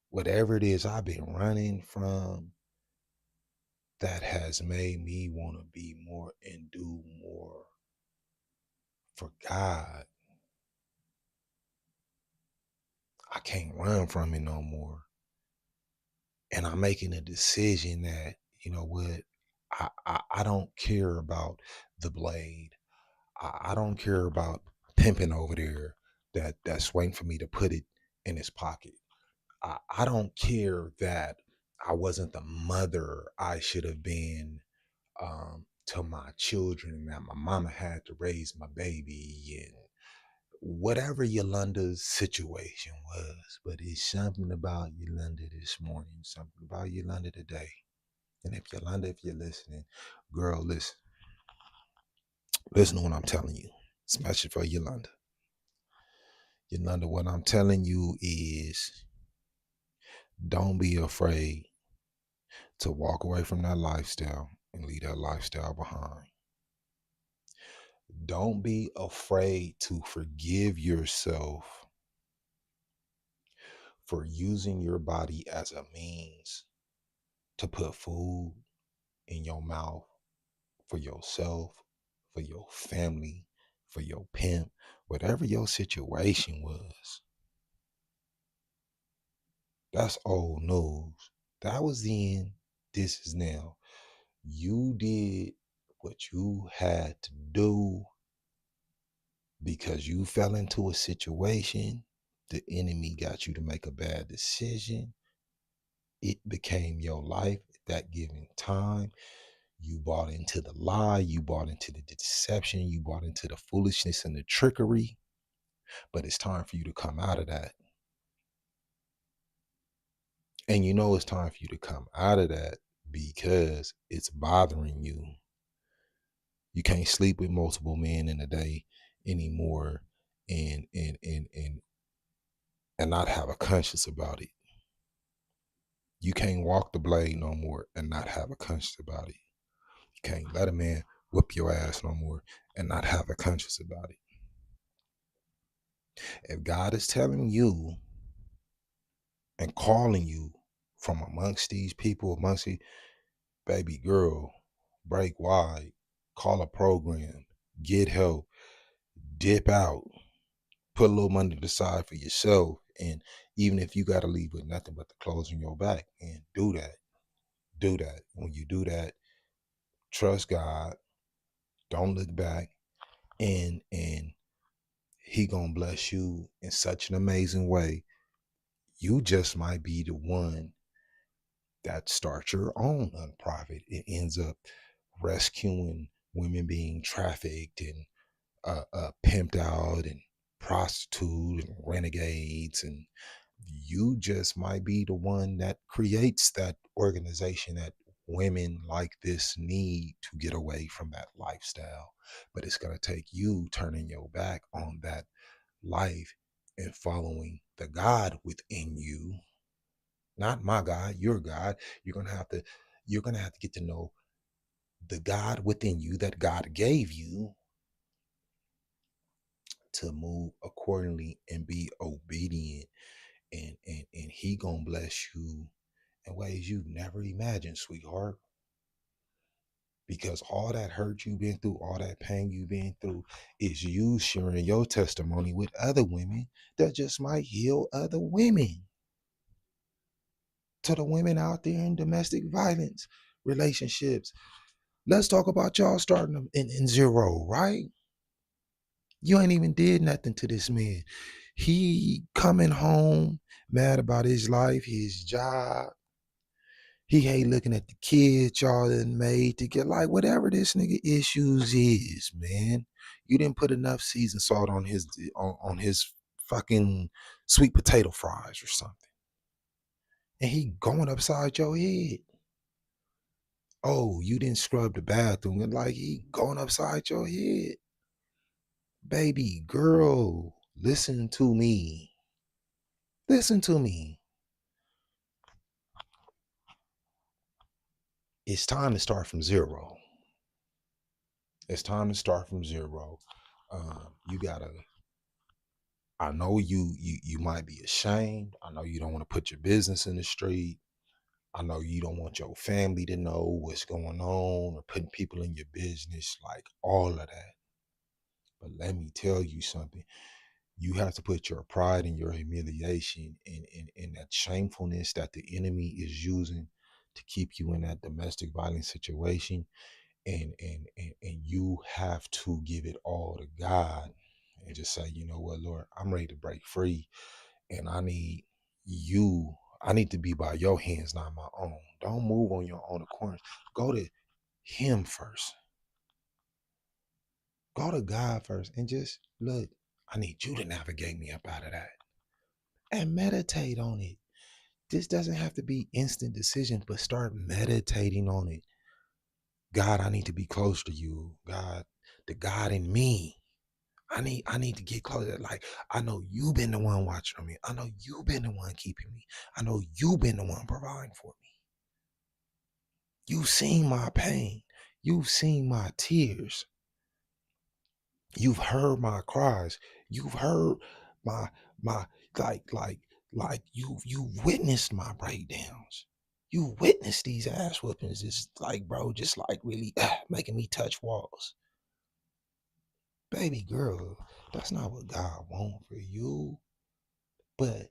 whatever it is I've been running from, that has made me want to be more and do more for God. I can't run from it no more. And I'm making a decision that, you know what, I don't care about the blade. I don't care about pimping over there that's waiting for me to put it in his pocket. I don't care that I wasn't the mother I should have been, to my children, and that my mama had to raise my baby, and whatever Yolanda's situation was. But it's something about Yolanda this morning, something about Yolanda today. And if Yolanda, if you're listening, girl, listen to what I'm telling you. Especially for Yolanda. Yolanda, what I'm telling you is don't be afraid to walk away from that lifestyle and leave that lifestyle behind. Don't be afraid to forgive yourself for using your body as a means to put food in your mouth for yourself, for your family, for your pimp, whatever your situation was. That's old news. That was then, this is now. You did what you had to do because you fell into a situation. The enemy got you to make a bad decision. It became your life at that given time. You bought into the lie, you bought into the deception, you bought into the foolishness and the trickery. But it's time for you to come out of that. And you know it's time for you to come out of that because it's bothering you. You can't sleep with multiple men in a day anymore and not have a conscience about it. You can't walk the blade no more and not have a conscience about it. You can't let a man whip your ass no more and not have a conscience about it. If God is telling you and calling you from amongst these people, amongst these, baby girl, break wide, call a program, get help, dip out, put a little money to the side for yourself. And even if you got to leave with nothing but the clothes on your back, and do that. Do that. When you do that, trust God. Don't look back. And he gonna bless you in such an amazing way. You just might be the one that starts your own nonprofit. It ends up rescuing women being trafficked and pimped out and prostitute and renegades, and you just might be the one that creates that organization that women like this need to get away from that lifestyle. But it's going to take you turning your back on that life and following the God within you, not my God, your God. You're going to have to get to know the God within you that God gave you, to move accordingly and be obedient, and he gonna bless you in ways you've never imagined, sweetheart. Because all that hurt you've been through, all that pain you've been through, is you sharing your testimony with other women that just might heal other women. To the women out there in domestic violence relationships, let's talk about y'all starting them in zero, right? You ain't even did nothing to this man. He coming home mad about his life, his job. He hate looking at the kids y'all done made to get, like, whatever this nigga issues is, man. You didn't put enough seasoned salt on his fucking sweet potato fries or something. And he going upside your head. Oh, you didn't scrub the bathroom. And like, he going upside your head. Baby girl, listen to me. Listen to me. It's time to start from zero. It's time to start from zero. You gotta. I know you might be ashamed. I know you don't want to put your business in the street. I know you don't want your family to know what's going on or putting people in your business, like all of that. But let me tell you something. You have to put your pride and your humiliation in that shamefulness that the enemy is using to keep you in that domestic violence situation, and you have to give it all to God and just say, you know what, Lord, I'm ready to break free, and I need to be by your hands, not my own. Don't move on your own accord. Go to him first. Go to God first and just look, I need you to navigate me up out of that and meditate on it. This doesn't have to be instant decision, but start meditating on it. God, I need to be close to you. God, the God in me. I need to get closer. Like, I know you've been the one watching me. I know you've been the one keeping me. I know you've been the one providing for me. You've seen my pain. You've seen my tears. You've heard my cries. You've heard my my like you witnessed my breakdowns. You witnessed these ass whoopings. It's like, bro, just like really making me touch walls. Baby girl, that's not what God wants for you. But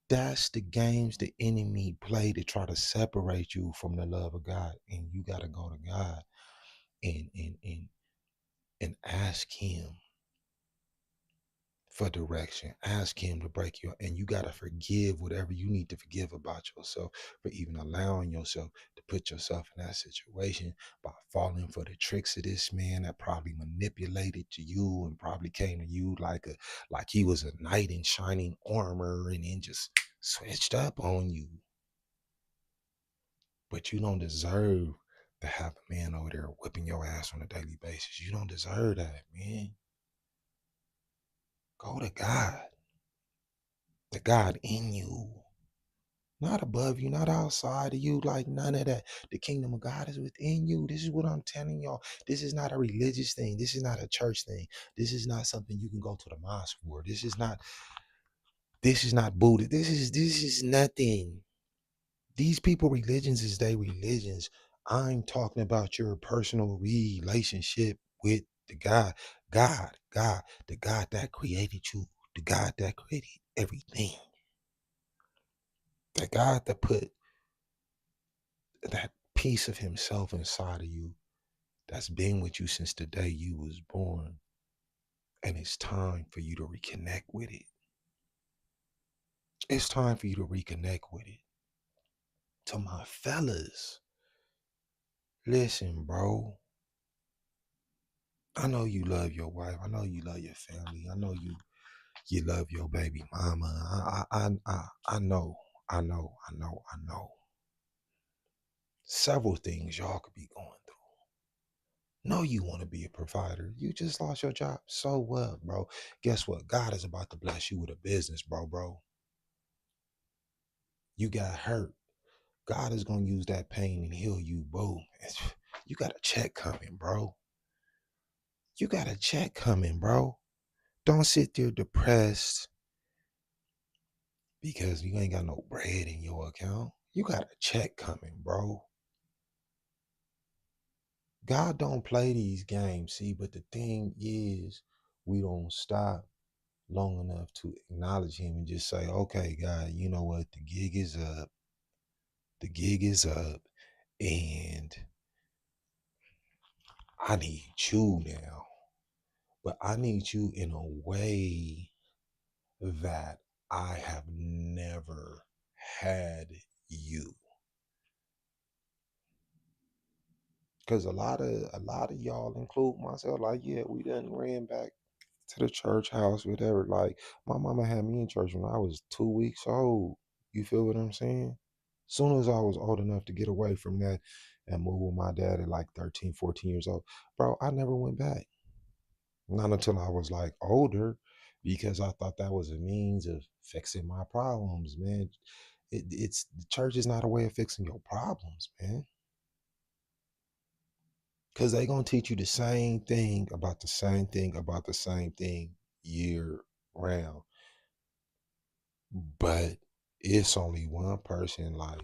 That's the games the enemy play to try to separate you from the love of God. And you gotta go to God and and ask him for direction. Ask him to break you. And you gotta forgive whatever you need to forgive about yourself for even allowing yourself to put yourself in that situation by falling for the tricks of this man that probably manipulated to you and probably came to you like he was a knight in shining armor and then just switched up on you. But you don't deserve to have a man over there whipping your ass on a daily basis. You don't deserve that, man. Go to God, the God in you, not above you, not outside of you, like none of that. The kingdom of God is within you. This is what I'm telling y'all. This is not a religious thing. This is not a church thing. This is not something you can go to the mosque for. This is not Buddha. This is nothing. These people religions is they religions. I'm talking about your personal relationship with the God, the God that created you, the God that created everything, the God that put that piece of himself inside of you that's been with you since the day you was born. And it's time for you to reconnect with it. It's time for you to reconnect with it. To my fellas, listen, bro. I know you love your wife. I know you love your family. I know you love your baby mama. I know. I know. I know. I know. Several things y'all could be going through. No, you want to be a provider. You just lost your job. So what, bro? Guess what? God is about to bless you with a business, bro. You got hurt. God is going to use that pain and heal you, bro. You got a check coming, bro. You got a check coming, bro. Don't sit there depressed because you ain't got no bread in your account. You got a check coming, bro. God don't play these games, see, but the thing is, we don't stop long enough to acknowledge him and just say, okay, God, you know what? The gig is up. The gig is up. And I need you now. But I need you in a way that I have never had you. Cause a lot of y'all, include myself, like, yeah, we done ran back to the church house, whatever. Like, my mama had me in church when I was 2 weeks old. You feel what I'm saying? Soon as I was old enough to get away from that and move with my dad at like 13, 14 years old, bro, I never went back. Not until I was like older, because I thought that was a means of fixing my problems, man. It's the church is not a way of fixing your problems, man. Because they gonna teach you the same thing about the same thing about the same thing year round. But it's only one person like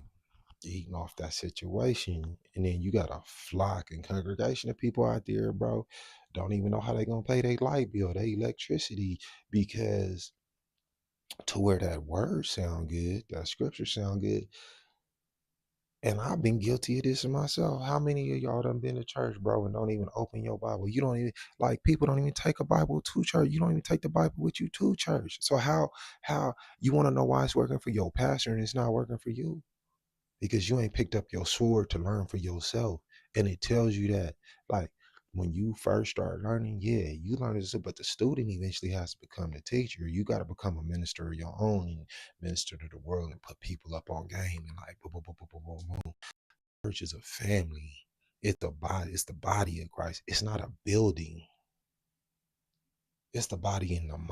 eating off that situation. And then you got a flock and congregation of people out there, bro, don't even know how they gonna pay their light bill, their electricity, because to where that word sound good, that scripture sound good. And I've been guilty of this myself. How many of y'all done been to church, bro, and don't even open your Bible? You don't even, like, people don't even take a Bible to church. You don't even take the Bible with you to church. So how you want to know why it's working for your pastor and it's not working for you? Because you ain't picked up your sword to learn for yourself. And it tells you that, like, when you first start learning, yeah, you learn this, but the student eventually has to become the teacher. You got to become a minister of your own and minister to the world and put people up on game and like boom, boom, boom, boom, boom, boom, boom. Church is a family. It's the body. It's the body of Christ. It's not a building. It's the body in the mind.